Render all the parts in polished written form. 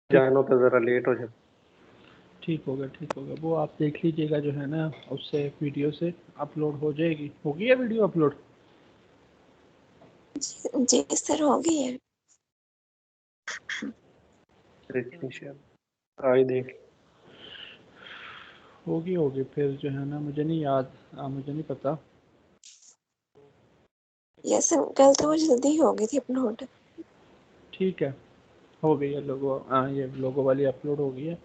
ठीक जानो तो ज़रा लेट हो जाए। ठीक होगा, ठीक होगा। वो आप देख लीजिएगा जो है ना, उससे वीडियो से अपलोड हो जाएगी। होगी या वीडियो अपलोड? जी सर, हो गई है। टेक्नीशियन आई देख। होगी होगी फिर जो है ना, मुझे नहीं याद, मुझे नहीं पता। यस सर, कल तो वो जल्दी ही हो गई थी अपलोड। ठीक है, हो गई है लोगो, ये लोगो वाली अपलोड हो गई है,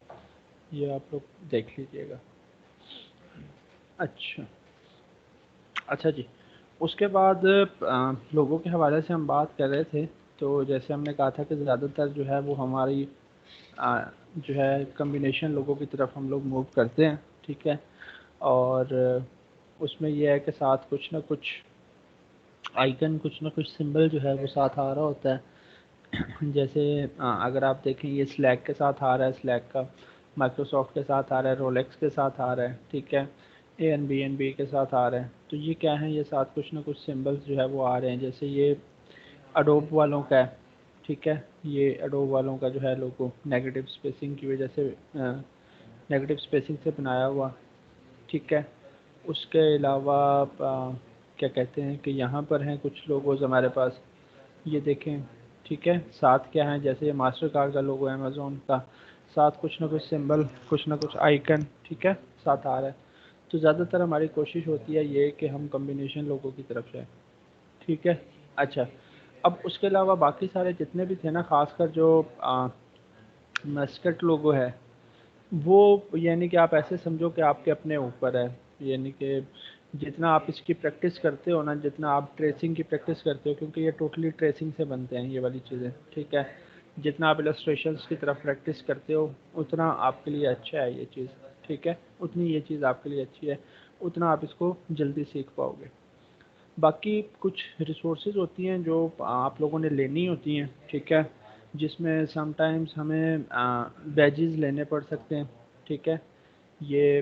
ये आप लोग देख लीजिएगा। अच्छा अच्छा जी। उसके बाद लोगों के हवाले से हम बात कर रहे थे, तो जैसे हमने कहा था कि ज़्यादातर जो है वो हमारी जो है कम्बिनेशन लोगों की तरफ हम लोग मूव करते हैं, ठीक है। और उसमें यह है कि साथ कुछ ना कुछ आइकन, कुछ ना कुछ सिंबल जो है वो साथ आ रहा होता है। जैसे अगर आप देखें, ये स्लैक के साथ आ रहा है, स्लैक का माइक्रोसॉफ्ट के साथ आ रहा है, रोलेक्स के साथ आ रहा है, ठीक है, एएनबी के साथ आ रहा है। तो ये क्या है, ये साथ कुछ ना कुछ सिंबल्स जो है वो आ रहे हैं। जैसे ये अडोब वालों का है, ठीक है, ये अडोब वालों का जो है लोगो नेगेटिव स्पेसिंग की वजह से, नेगेटिव स्पेसिंग से बनाया हुआ, ठीक है। उसके अलावा क्या कहते हैं कि यहाँ पर हैं कुछ लोगोज हमारे पास, ये देखें, ठीक है। साथ क्या है, जैसे ये मास्टर कार्ड का लोगो है अमेज़ोन का, साथ कुछ ना कुछ सिंबल, कुछ ना कुछ आइकन, ठीक है, साथ आ रहा है। तो ज़्यादातर हमारी कोशिश होती है ये कि हम कम्बिनेशन लोगों की तरफ जाए, ठीक है। अच्छा, अब उसके अलावा बाकी सारे जितने भी थे ना, खासकर जो मस्कट लोगो है, वो यानी कि आप ऐसे समझो कि आपके अपने ऊपर है। यानी कि जितना आप इसकी प्रैक्टिस करते हो ना, जितना आप ट्रेसिंग की प्रैक्टिस करते हो, क्योंकि ये टोटली ट्रेसिंग से बनते हैं ये वाली चीज़ें, ठीक है। जितना आप इलस्ट्रेशंस की तरफ प्रैक्टिस करते हो, उतना आपके लिए अच्छा है ये चीज़, ठीक है। उतनी ये चीज़ आपके लिए अच्छी है, उतना आप इसको जल्दी सीख पाओगे। बाकी कुछ रिसोर्सेज होती हैं जो आप लोगों ने लेनी होती हैं, ठीक है, जिसमें समटाइम्स हमें बैजेस लेने पड़ सकते हैं, ठीक है। ये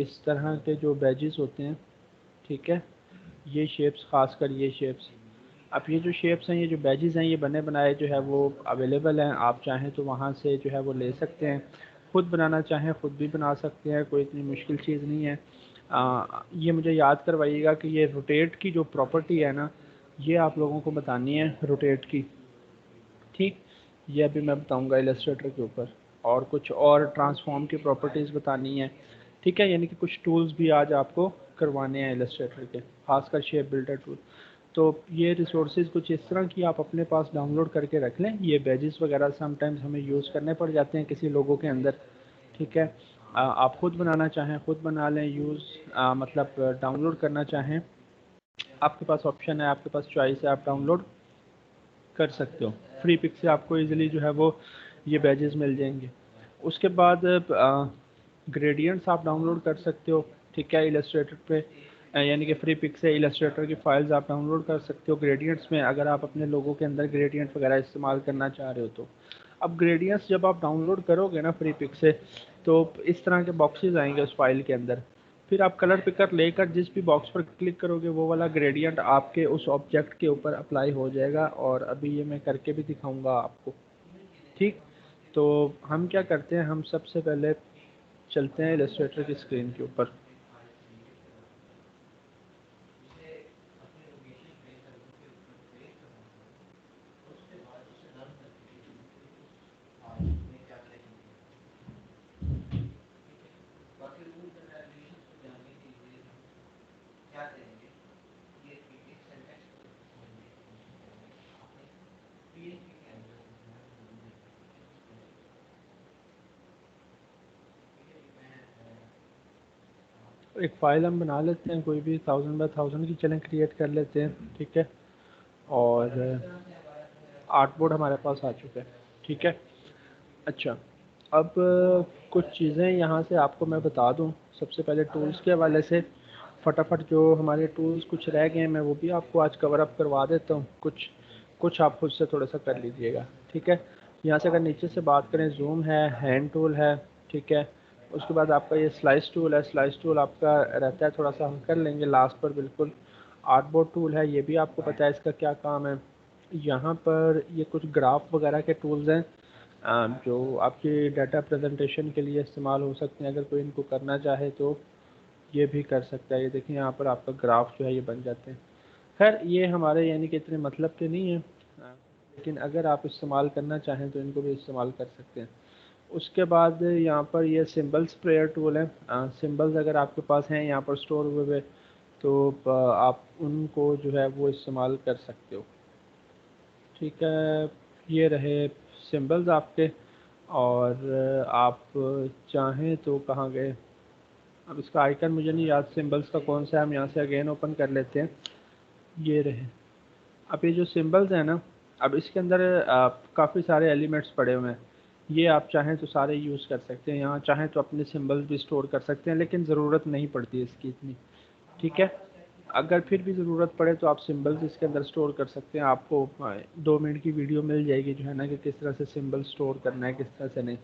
इस तरह के जो बैजेस होते हैं, ठीक है, ये शेप्स, खासकर ये शेप्स, अब ये जो शेप्स हैं, ये जो बैजेस हैं, ये बने बनाए जो है वो अवेलेबल हैं। आप चाहें तो वहाँ से जो है वो ले सकते हैं। खुद बनाना चाहें खुद भी बना सकते हैं, कोई इतनी मुश्किल चीज़ नहीं है। ये मुझे याद करवाइएगा कि ये रोटेट की जो प्रॉपर्टी है ना, ये आप लोगों को बतानी है, रोटेट की, ठीक। ये अभी मैं बताऊंगा इलस्ट्रेटर के ऊपर। और कुछ और ट्रांसफॉर्म की प्रॉपर्टीज़ बतानी है, ठीक है। यानी कि कुछ टूल्स भी आज आपको करवाने हैं इलस्ट्रेटर के, खासकर शेप बिल्डर टूल। तो ये रिसोर्सेज कुछ इस तरह की आप अपने पास डाउनलोड करके रख लें। ये बैजेस वगैरह समटाइम्स हमें यूज़ करने पड़ जाते हैं किसी लोगों के अंदर, ठीक है। आप खुद बनाना चाहें खुद बना लें, मतलब डाउनलोड करना चाहें, आपके पास ऑप्शन है, आपके पास चॉइस है, आप डाउनलोड कर सकते हो। फ्री पिक से आपको इजीली जो है वो ये बैजेस मिल जाएंगे। उसके बाद ग्रेडियंट्स आप डाउनलोड कर सकते हो, ठीक है, इलस्ट्रेटर पे। यानी कि फ्री पिक से इलस्ट्रेटर की फाइल्स आप डाउनलोड कर सकते हो ग्रेडियंट्स में, अगर आप अपने लोगों के अंदर ग्रेडियंट वगैरह इस्तेमाल करना चाह रहे हो तो। अब ग्रेडियंट्स जब आप डाउनलोड करोगे ना फ्री पिक से, तो इस तरह के बॉक्सेस आएंगे उस फाइल के अंदर। फिर आप कलर पिकर लेकर जिस भी बॉक्स पर क्लिक करोगे, वो वाला ग्रेडियंट आपके उस ऑब्जेक्ट के ऊपर अप्लाई हो जाएगा। और अभी ये मैं करके भी दिखाऊंगा आपको, ठीक। तो हम क्या करते हैं, हम सबसे पहले चलते हैं इलस्ट्रेटर की स्क्रीन के ऊपर। एक फ़ाइल हम बना लेते हैं, कोई भी 1000 बाय 1000 की चलें क्रिएट कर लेते हैं, ठीक है। और आर्ट बोर्ड हमारे पास आ चुका है, ठीक है। अच्छा, अब कुछ चीज़ें यहाँ से आपको मैं बता दूँ। सबसे पहले टूल्स के हवाले से फटाफट जो हमारे टूल्स कुछ रह गए हैं, मैं वो भी आपको आज कवर अप करवा देता हूँ। कुछ कुछ आप खुद से थोड़ा सा कर लीजिएगा, ठीक है। यहाँ से अगर नीचे से बात करें, जूम है, हैंड टूल है, ठीक है। उसके बाद आपका ये स्लाइस टूल है, स्लाइस टूल आपका रहता है, थोड़ा सा हम कर लेंगे लास्ट पर बिल्कुल। आर्टबोर्ड टूल है, ये भी आपको पता है इसका क्या काम है। यहाँ पर ये कुछ ग्राफ वगैरह के टूल्स हैं, जो आपकी डाटा प्रेजेंटेशन के लिए इस्तेमाल हो सकते हैं। अगर कोई इनको करना चाहे तो ये भी कर सकता है। ये देखिए यहाँ पर आपका ग्राफ जो है ये बन जाते हैं। खैर ये हमारे यानी कि इतने मतलब के नहीं है, लेकिन अगर आप इस्तेमाल करना चाहें तो इनको भी इस्तेमाल कर सकते हैं। उसके बाद यहाँ पर ये सिंबल्स प्रेयर टूल है। सिंबल्स अगर आपके पास हैं यहाँ पर स्टोर हुए हुए तो आप उनको जो है वो इस्तेमाल कर सकते हो। ठीक है, ये रहे सिंबल्स आपके। और आप चाहें तो कहाँ गए, अब इसका आइकन मुझे नहीं याद सिंबल्स का कौन सा है। हम यहाँ से अगेन ओपन कर लेते हैं। ये रहे। अब ये जो सिंबल्स हैं ना, अब इसके अंदर काफ़ी सारे एलिमेंट्स पड़े हुए हैं। ये आप चाहें तो सारे यूज़ कर सकते हैं। यहाँ चाहें तो अपने सिंबल्स भी स्टोर कर सकते हैं, लेकिन ज़रूरत नहीं पड़ती है इसकी इतनी। ठीक है, अगर फिर भी ज़रूरत पड़े तो आप सिंबल्स इसके अंदर स्टोर कर सकते हैं। आपको 2 मिनट की वीडियो मिल जाएगी जो है ना, कि किस तरह से सिंबल स्टोर करना है, किस तरह से नहीं।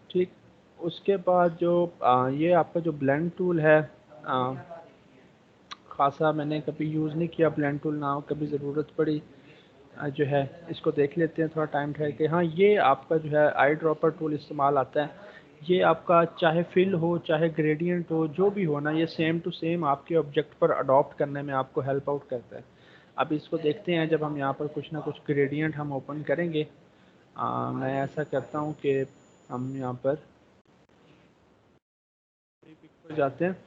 ठीक, उसके बाद जो ये आपका जो ब्लेंड टूल है, ख़ासा मैंने कभी यूज़ नहीं किया ब्लेंड टूल ना, कभी ज़रूरत पड़ी जो है। इसको देख लेते हैं थोड़ा टाइम ठहर के। हाँ, ये आपका जो है आई ड्रॉपर टूल इस्तेमाल आता है। ये आपका चाहे फिल हो चाहे ग्रेडियंट हो, जो भी हो ना, ये सेम टू सेम आपके ऑब्जेक्ट पर अडॉप्ट करने में आपको हेल्प आउट करता है। अब इसको देखते हैं जब हम यहाँ पर कुछ ना कुछ ग्रेडियंट हम ओपन करेंगे। मैं ऐसा करता हूँ कि हम यहाँ पर पर जाते हैं,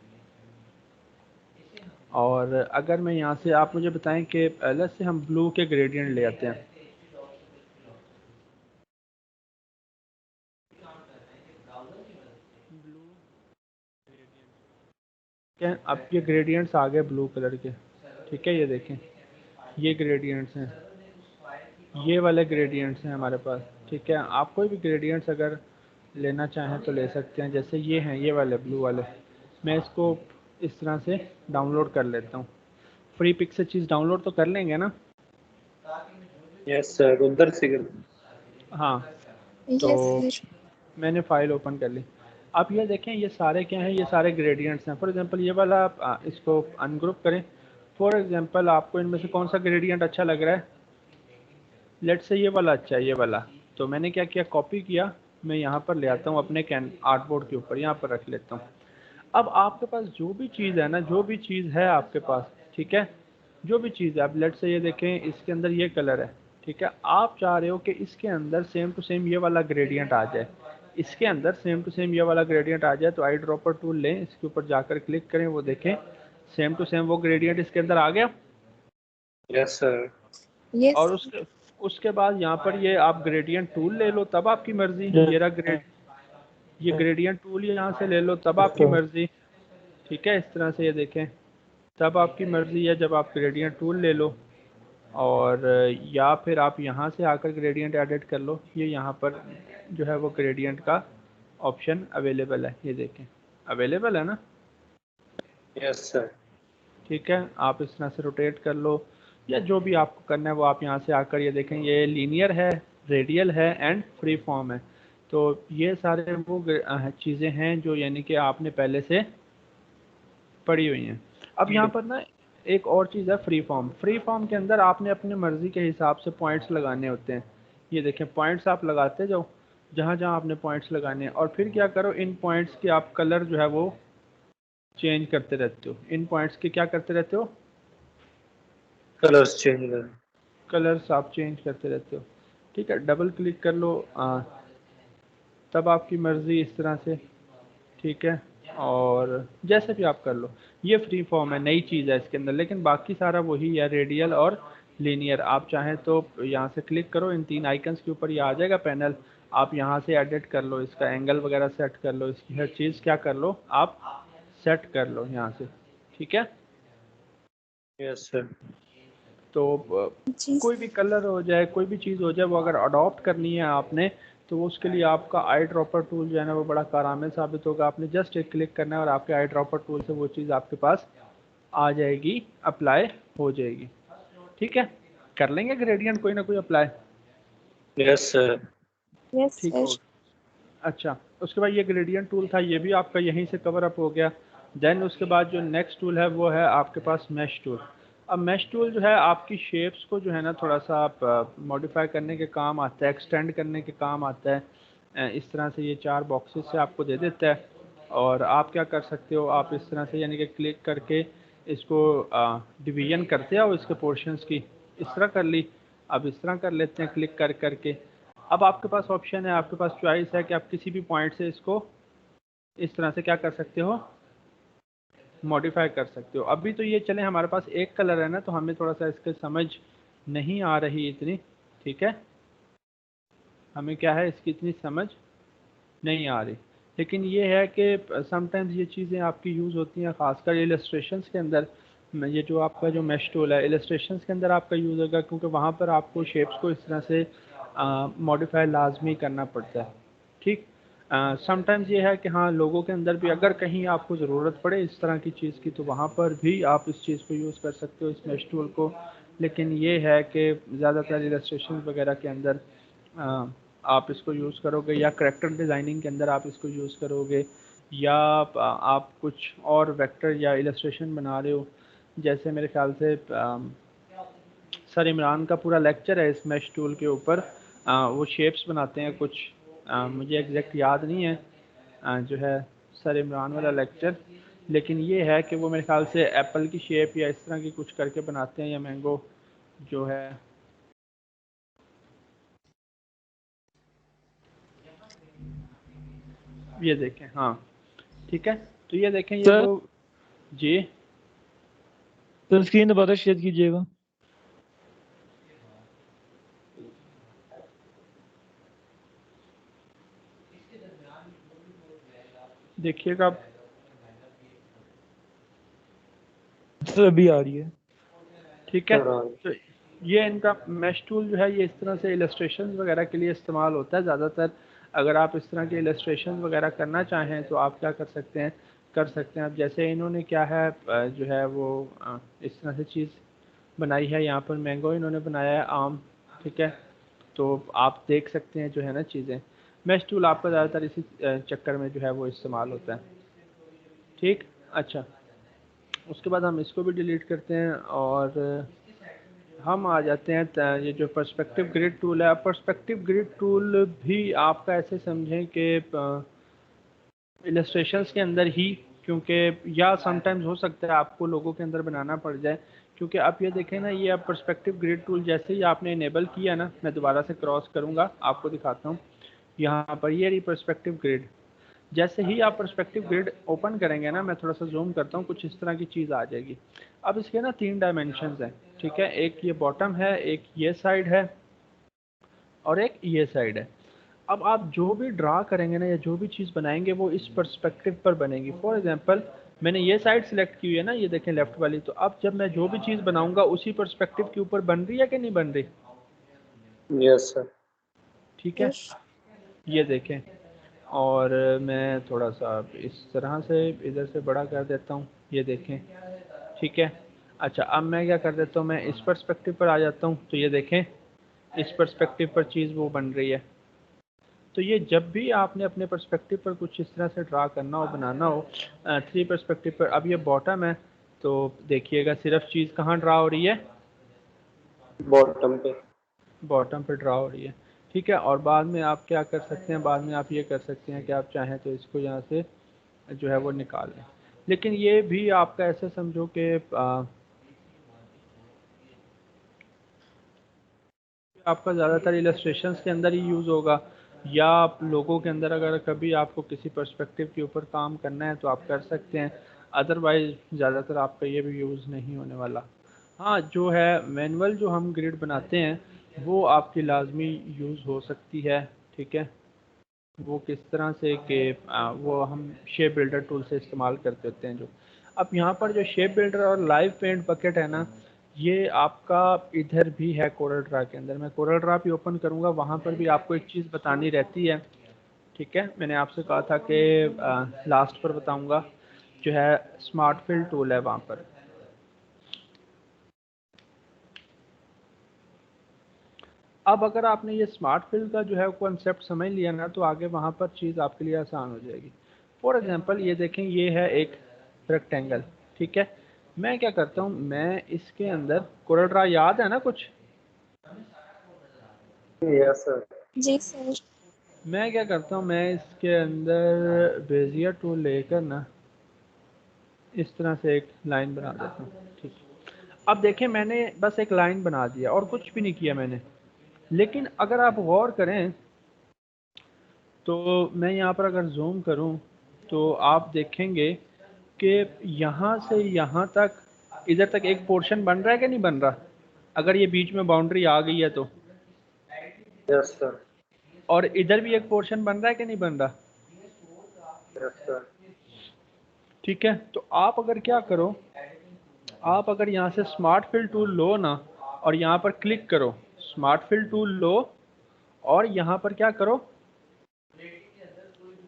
और अगर मैं यहाँ से, आप मुझे बताएं कि पहले से हम ब्लू के ग्रेडियंट ले आते हैं। ठीक है, अब ये ग्रेडियंट्स आ गए ब्लू कलर के। ठीक है, ये देखें, ये ग्रेडियंट्स हैं, ये वाले ग्रेडियंट्स हैं हमारे पास। ठीक है, आप कोई भी ग्रेडियंट्स अगर लेना चाहें तो ले सकते हैं। जैसे ये हैं, ये वाले ब्लू वाले, मैं इसको इस तरह से डाउनलोड कर लेता हूँ। फ्री पिक से चीज़ डाउनलोड तो कर लेंगे ना? यस सर, उधर से कर। हाँ, तो यस सर। मैंने फ़ाइल ओपन कर ली। अब ये देखें, ये सारे क्या हैं, ये सारे ग्रेडियंट्स हैं। फॉर एग्जांपल ये वाला आप इसको अनग्रुप करें। फॉर एग्जांपल आपको इनमें से कौन सा ग्रेडियंट अच्छा लग रहा है? लेट से ये वाला अच्छा है, ये वाला। तो मैंने क्या किया, कॉपी किया, मैं यहाँ पर ले आता हूँ अपने कैन आर्टबोर्ड के ऊपर, यहाँ पर रख लेता हूँ। अब आपके पास जो भी चीज़ है ना, जो भी चीज़ है आपके पास, ठीक है, जो भी चीज़ है, आप लेट से ये देखें, इसके अंदर ये कलर है। ठीक है, आप चाह रहे हो कि इसके अंदर सेम टू सेम ये वाला ग्रेडियंट आ जाए, इसके अंदर सेम टू सेम ये वाला ग्रेडियंट आ जाए, तो आई ड्रॉपर टूल लें, इसके ऊपर जाकर क्लिक करें, वो देखें सेम टू सेम वो ग्रेडियंट इसके अंदर आ गया। Yes sir. और यस उसके बाद यहाँ पर ये आप ग्रेडियंट टूल ले लो, तब आपकी मर्जी। ये रहा ये ग्रेडियंट टूल यहाँ से ले लो, तब आपकी मर्जी। ठीक है, इस तरह से ये देखें, तब आपकी मर्जी है जब आप ग्रेडियंट टूल ले लो। और या फिर आप यहाँ से आकर ग्रेडियंट एडिट कर लो। ये यहाँ पर जो है वो ग्रेडियंट का ऑप्शन अवेलेबल है, ये देखें अवेलेबल है ना। Yes sir. ठीक है, आप इस तरह से रोटेट कर लो, या जो भी आपको करना है वो आप यहाँ से आकर ये देखें, ये लीनियर है, रेडियल है एंड फ्री फॉर्म है। तो ये सारे वो चीज़ें हैं जो यानी कि आपने पहले से पढ़ी हुई हैं। अब यहाँ पर ना एक और चीज़ है, फ्री फॉर्म। फ्री फॉर्म के अंदर आपने अपनी मर्ज़ी के हिसाब से पॉइंट्स लगाने होते हैं। ये देखें, पॉइंट्स आप लगाते जाओ जहाँ जहाँ आपने पॉइंट्स लगाने हैं, और फिर क्या करो, इन पॉइंट्स के आप कलर जो है वो चेंज करते रहते हो। इन पॉइंट्स के क्या करते रहते हो, कलर्स चेंज कर। कलर्स आप चेंज करते रहते हो। ठीक है, डबल क्लिक कर लो, तब आपकी मर्ज़ी इस तरह से। ठीक है, और जैसे भी आप कर लो। ये फ्री फॉर्म है, नई चीज़ है इसके अंदर, लेकिन बाकी सारा वही है, रेडियल और लीनियर। आप चाहें तो यहाँ से क्लिक करो, इन 3 आइकन्स के ऊपर ये आ जाएगा पैनल। आप यहाँ से एडिट कर लो, इसका एंगल वगैरह सेट कर लो, इसकी हर चीज़ क्या कर लो, आप सेट कर लो यहाँ से। ठीक है, यस सर। तो जी कोई भी कलर हो जाए, कोई भी चीज़ हो जाए, वो अगर अडॉप्ट करनी है आपने, तो वो उसके लिए आपका आई ड्रॉपर टूल जो है ना वो बड़ा कारआमद साबित होगा। आपने जस्ट एक क्लिक करना है और आपके आई ड्रॉपर टूल से वो चीज़ आपके पास आ जाएगी, अप्लाई हो जाएगी। ठीक है, कर लेंगे ग्रेडियंट कोई ना कोई अप्लाई। Yes sir. यस ठीक सर। हो, अच्छा, उसके बाद ये ग्रेडियंट टूल था, ये भी आपका यहीं से कवर अप हो गया। देन उसके बाद जो नेक्स्ट टूल है वो है आपके पास मैश टूल। अब मैश टूल जो है आपकी शेप्स को जो है ना थोड़ा सा आप मॉडिफाई करने के काम आता है, एक्सटेंड करने के काम आता है। इस तरह से ये 4 बॉक्सेस से आपको दे देता है और आप क्या कर सकते हो, आप इस तरह से यानी कि क्लिक करके इसको डिवीजन करते हो इसके पोर्शंस की, इस तरह कर ली। अब इस तरह कर लेते हैं क्लिक कर करके। अब आपके पास ऑप्शन है, आपके पास चॉइस है कि आप किसी भी पॉइंट से इसको इस तरह से क्या कर सकते हो, मॉडिफाई कर सकते हो। अभी तो ये चले हमारे पास एक कलर है ना, तो हमें थोड़ा सा इसके समझ नहीं आ रही इतनी, ठीक है, हमें क्या है इसकी इतनी समझ नहीं आ रही। लेकिन ये है कि समटाइम्स ये चीज़ें आपकी यूज़ होती हैं, ख़ासकर इलस्ट्रेशंस के अंदर। ये जो आपका जो मैश टूल है इलस्ट्रेशंस के अंदर आपका यूज़ होगा, क्योंकि वहाँ पर आपको शेप्स को इस तरह से मॉडिफाई लाजमी करना पड़ता है, ठीक। समटाइम्स ये है कि हाँ लोगों के अंदर भी अगर कहीं आपको ज़रूरत पड़े इस तरह की चीज़ की, तो वहाँ पर भी आप इस चीज़ को यूज़ कर सकते हो, इस मैश टूल को। लेकिन ये है कि ज़्यादातर इलस्ट्रेशन वगैरह के अंदर आप इसको यूज़ करोगे, या करैक्टर डिज़ाइनिंग के अंदर आप इसको यूज़ करोगे, या आप कुछ और वेक्टर या इलस्ट्रेशन बना रहे हो। जैसे मेरे ख्याल से सर इमरान का पूरा लेक्चर है इस मैश टूल के ऊपर, वो शेप्स बनाते हैं कुछ, मुझे एग्जैक्ट याद नहीं है जो है सर इमरान वाला लेक्चर। लेकिन ये है कि वो मेरे ख्याल से एप्पल की शेप या इस तरह की कुछ करके बनाते हैं, या मैंगो जो है, ये देखें, हाँ ठीक है। तो ये देखें ये सर वो, जी सर स्क्रीन दोबारा शेयर कीजिएगा। देखिएगा, सर अभी आ रही है। ठीक है। सर हाँ। तो ये इनका मैश टूल जो है ये इस तरह से इलस्ट्रेशन वगैरह के लिए इस्तेमाल होता है ज़्यादातर। अगर आप इस तरह के इलस्ट्रेशन वगैरह करना चाहें तो आप क्या कर सकते हैं, अब जैसे इन्होंने क्या है जो है वो इस तरह से चीज़ बनाई है, यहाँ पर मैंगो इन्होंने बनाया है, आम, ठीक है। तो आप देख सकते हैं जो है ना चीज़ें, मैश टूल आपका ज़्यादातर इसी चक्कर में जो है वो इस्तेमाल होता है, ठीक। अच्छा, उसके बाद हम इसको भी डिलीट करते हैं और हम आ जाते हैं ये जो पर्सपेक्टिव ग्रिड टूल है। पर्सपेक्टिव ग्रिड टूल भी आपका ऐसे समझें कि इलस्ट्रेशंस के अंदर ही, क्योंकि या समटाइम्स हो सकता है आपको लोगों के अंदर बनाना पड़ जाए, क्योंकि आप ये देखें ना, ये अब पर्सपेक्टिव ग्रिड टूल जैसे ही आपने इनेबल किया ना, मैं दोबारा से क्रॉस करूँगा आपको दिखाता हूँ। यहाँ पर ये रही पर्सपेक्टिव ग्रिड, जैसे ही आप पर्सपेक्टिव ग्रिड ओपन करेंगे ना, मैं थोड़ा सा जूम करता हूँ, कुछ इस तरह की चीज़ आ जाएगी। अब इसके ना 3 डायमेंशंस हैं, ठीक है, एक ये बॉटम है, एक ये साइड है और एक ये साइड है। अब आप जो भी ड्रा करेंगे ना या जो भी चीज़ बनाएंगे वो इस पर्सपेक्टिव पर बनेगी। फॉर एग्जांपल मैंने ये साइड सिलेक्ट की हुई है ना, ये देखें लेफ्ट वाली, तो अब जब मैं जो भी चीज़ बनाऊंगा उसी पर्सपेक्टिव के ऊपर बन रही है कि नहीं बन रही, यस सर। ठीक है। यस। ये देखें, और मैं थोड़ा सा इस तरह से इधर से बड़ा कर देता हूँ, ये देखें, ठीक है। अच्छा, अब मैं क्या कर देता हूँ, मैं इस पर्सपेक्टिव पर आ जाता हूँ, तो ये देखें इस पर्सपेक्टिव पर चीज़ वो बन रही है। तो ये जब भी आपने अपने पर्सपेक्टिव पर कुछ इस तरह से ड्रा करना हो, बनाना हो 3 पर्सपेक्टिव पर, अब ये बॉटम है तो देखिएगा सिर्फ चीज़ कहाँ ड्रा हो रही है, बॉटम पे। बॉटम पे ड्रा हो रही है, ठीक है। और बाद में आप क्या कर सकते हैं, बाद में आप ये कर सकते हैं कि आप चाहें तो इसको यहाँ से जो है वो निकाल लें। लेकिन ये भी आपका ऐसे समझो कि आपका ज़्यादातर इलस्ट्रेशंस के अंदर ही यूज़ होगा, या आप लोगों के अंदर अगर कभी आपको किसी पर्सपेक्टिव के ऊपर काम करना है तो आप कर सकते हैं, अदरवाइज ज़्यादातर आपका ये भी यूज़ नहीं होने वाला। हाँ, जो है मैनुअल जो हम ग्रिड बनाते हैं वो आपकी लाजमी यूज़ हो सकती है, ठीक है। वो किस तरह से कि वो हम शेप बिल्डर टूल से इस्तेमाल करते होते हैं जो। अब यहाँ पर जो शेप बिल्डर और लाइव पेंट बकेट है ना, ये आपका इधर भी है कोरल ड्रा के अंदर। मैं कोरल ड्रा भी ओपन करूँगा, वहाँ पर भी आपको एक चीज़ बतानी रहती है, ठीक है। मैंने आपसे कहा था कि लास्ट पर बताऊँगा, जो है स्मार्ट फिल टूल है वहाँ पर। अब अगर आपने ये स्मार्ट फिल का जो है कॉन्सेप्ट समझ लिया ना, तो आगे वहाँ पर चीज़ आपके लिए आसान हो जाएगी। फॉर एग्जांपल ये देखें, ये है एक रेक्टेंगल, ठीक है। मैं क्या करता हूँ, मैं इसके अंदर कोरल ड्रा याद है ना कुछ, यस सर। जी सर। मैं क्या करता हूँ, मैं इसके अंदर बेजियर टूल लेकर ना इस तरह से एक लाइन बना देता हूँ। ठीक है, अब देखें मैंने बस एक लाइन बना दिया और कुछ भी नहीं किया मैंने, लेकिन अगर आप गौर करें तो मैं यहाँ पर अगर जूम करूँ तो आप देखेंगे कि यहाँ से यहाँ तक, इधर तक एक पोर्शन बन रहा है कि नहीं बन रहा, अगर ये बीच में बाउंड्री आ गई है तो, यस सर। और इधर भी एक पोर्शन बन रहा है कि नहीं बन रहा। Yes sir. ठीक है, तो आप अगर क्या करो, आप अगर यहाँ से स्मार्ट फिल टूल लो ना और यहाँ पर क्लिक करो, स्मार्ट फिल टूल लो और यहाँ पर क्या करो,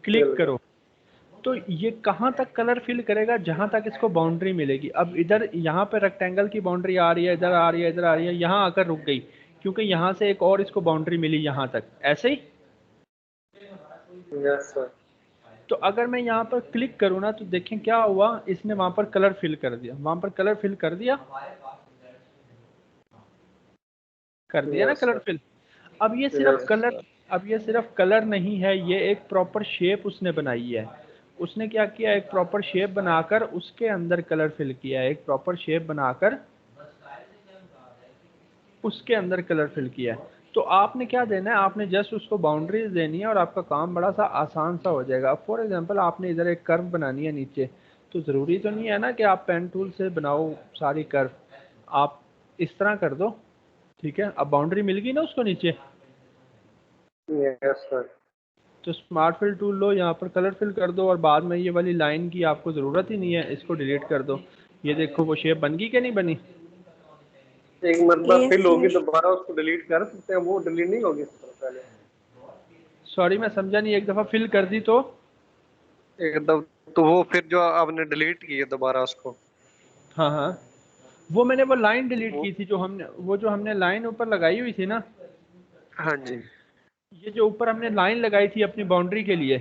क्लिक करो, तो ये कहाँ तक कलर फिल करेगा, जहाँ तक इसको बाउंड्री मिलेगी। अब इधर यहाँ पे रेक्टेंगल की बाउंड्री आ रही है, इधर आ रही है, इधर आ रही है, यहाँ आकर रुक गई क्योंकि यहाँ से एक और इसको बाउंड्री मिली यहाँ तक, ऐसे ही। Yes sir. तो अगर मैं यहाँ पर क्लिक करूँ ना तो देखें क्या हुआ, इसने वहाँ पर कलर फिल कर दिया, वहाँ पर कलर फिल कर दिया, कर दिया ना यस कलर सर। फिल। अब ये सिर्फ कलर, अब ये सिर्फ कलर नहीं है, ये एक प्रॉपर शेप उसने बनाई है। उसने क्या किया, एक प्रॉपर शेप बनाकर उसके अंदर कलर फिल किया है, एक प्रॉपर शेप बनाकर उसके अंदर कलर फिल किया है। तो आपने क्या देना है, आपने जस्ट उसको बाउंड्रीज देनी है और आपका काम बड़ा सा आसान सा हो जाएगा। अब फॉर एग्जांपल आपने इधर एक कर्व बनानी है नीचे, तो ज़रूरी तो नहीं है ना कि आप पेन टूल से बनाओ सारी कर्व, आप इस तरह कर दो। ठीक है, अब बाउंड्री मिल गई ना उसको नीचे, यस सर। तो स्मार्ट फिल टूल लो, यहाँ पर कलर फिल कर दो और बाद में ये वाली लाइन की आपको ज़रूरत ही नहीं है, इसको डिलीट कर दो। ये देखो वो शेप बन गई कि नहीं बनी। एक मरतबा यस फिल होगी सर। दोबारा उसको डिलीट कर सकते हैं, वो डिलीट नहीं होगी सर पहले। सॉरी मैं समझा नहीं, एक दफ़ा फिल कर दी तो। एकदम, तो वो फिर जो आपने डिलीट की है दोबारा उसको, हाँ हाँ, वो मैंने वो लाइन डिलीट वो। की थी जो हमने, वो जो हमने लाइन ऊपर लगाई हुई थी ना, हाँ जी। ये जो ऊपर हमने लाइन लगाई थी अपनी बाउंड्री के लिए,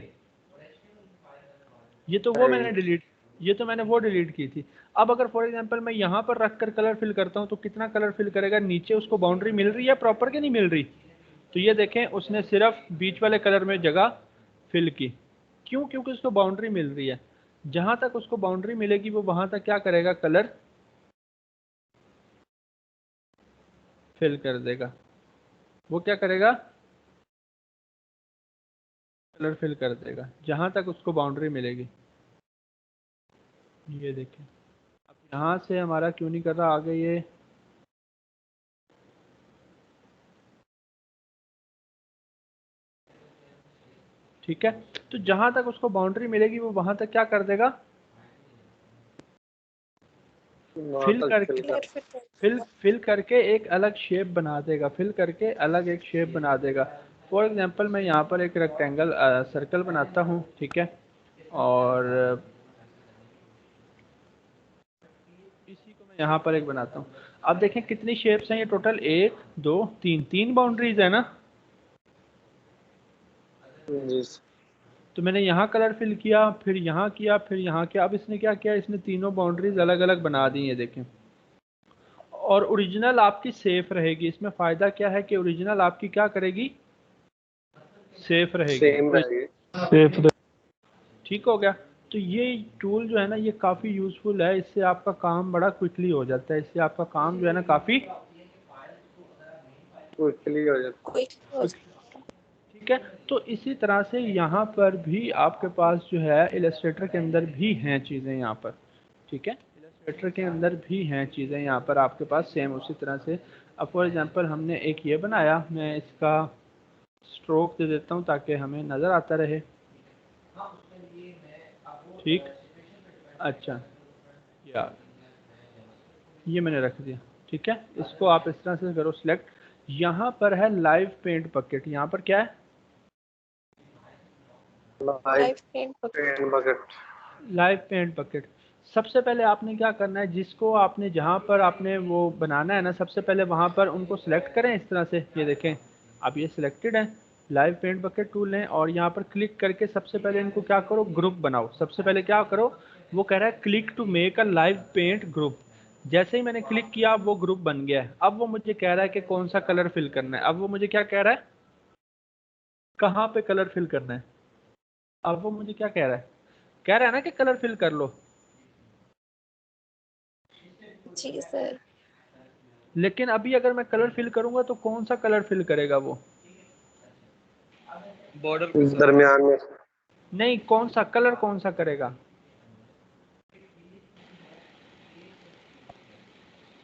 ये तो वो मैंने नहीं। डिलीट, ये तो मैंने वो डिलीट की थी। अब अगर फॉर एग्जांपल मैं यहाँ पर रख कर कलर फिल करता हूँ तो कितना कलर फिल करेगा, नीचे उसको बाउंड्री मिल रही है प्रॉपर कि नहीं मिल रही। तो ये देखें उसने सिर्फ बीच वाले कलर में जगह फिल की, क्यों, क्योंकि उसको बाउंड्री मिल रही है। जहाँ तक उसको बाउंड्री मिलेगी वो वहाँ तक क्या करेगा, कलर फिल कर देगा। वो क्या करेगा, कलर फिल कर देगा जहाँ तक उसको बाउंड्री मिलेगी। ये देखें, अब यहाँ से हमारा क्यों नहीं कर रहा आगे ये, ठीक है। तो जहाँ तक उसको बाउंड्री मिलेगी वो वहाँ तक क्या कर देगा, वहाँ फिल तक करके, फिल कर। कलर फिल कर फिल करके एक अलग शेप बना देगा, फिल करके अलग एक शेप बना देगा। फॉर एग्जांपल मैं यहाँ पर एक रेक्टेंगल सर्कल बनाता हूँ, ठीक है, और इसी को मैं यहाँ पर एक बनाता हूँ। अब देखें कितनी शेप्स हैं ये टोटल, एक दो तीन, तीन बाउंड्रीज है ना। जी सर। तो मैंने यहाँ कलर फिल किया, फिर यहाँ किया, फिर यहाँ किया। अब इसने क्या किया, इसने तीनों बाउंड्रीज अलग अलग बना दी है देखें, और ओरिजिनल आपकी सेफ रहेगी। इसमें फ़ायदा क्या है कि ओरिजिनल आपकी क्या करेगी, सेफ रहेगी। सेम रहेगी। सेफ ठीक हो गया। तो ये टूल जो है ना ये काफ़ी यूज़फुल है, इससे आपका काम बड़ा क्विकली हो जाता है, इससे आपका काम जो है ना काफ़ी वो क्लियर हो जाता कोई हो क्विक। ठीक है, तो इसी तरह से यहाँ पर भी आपके पास जो है इलस्ट्रेटर के अंदर भी हैं चीज़ें यहाँ पर। ठीक है, इलस्ट्रेटर के अंदर भी हैं चीज़ें यहाँ पर आपके पास सेम उसी तरह से। अब फॉर एग्जांपल हमने एक ये बनाया, मैं इसका स्ट्रोक दे देता हूँ ताकि हमें नज़र आता रहे। ठीक, अच्छा यार ये मैंने रख दिया। ठीक है, इसको आप इस तरह से करो सिलेक्ट। यहाँ पर है लाइव पेंट बकेट, यहाँ पर क्या है, है। Live live paint bucket. Pen bucket. Live paint bucket. सबसे पहले आपने क्या करना है, जिसको आपने जहाँ पर आपने वो बनाना है ना, सबसे पहले वहाँ पर उनको सिलेक्ट करें इस तरह से। ये देखें अब ये सिलेक्टेड है, लाइव पेंट बकेट टूल लें और यहाँ पर क्लिक करके सबसे पहले इनको क्या करो, ग्रुप बनाओ। सबसे पहले क्या करो, वो कह रहा है click to make a live paint group. जैसे ही मैंने क्लिक किया वो ग्रुप बन गया है। अब वो मुझे कह रहा है कि कौन सा कलर फिल करना है। अब वो मुझे क्या कह रहा है, कहाँ पे कलर फिल करना है। अब वो मुझे क्या कह रहा है, कह रहा है ना कि कलर फिल कर लो। जी सर। लेकिन अभी अगर मैं कलर फिल करूंगा तो कौन सा कलर फिल करेगा वो, बॉर्डर के दरमियान में। नहीं, कौन सा कलर कौन सा करेगा।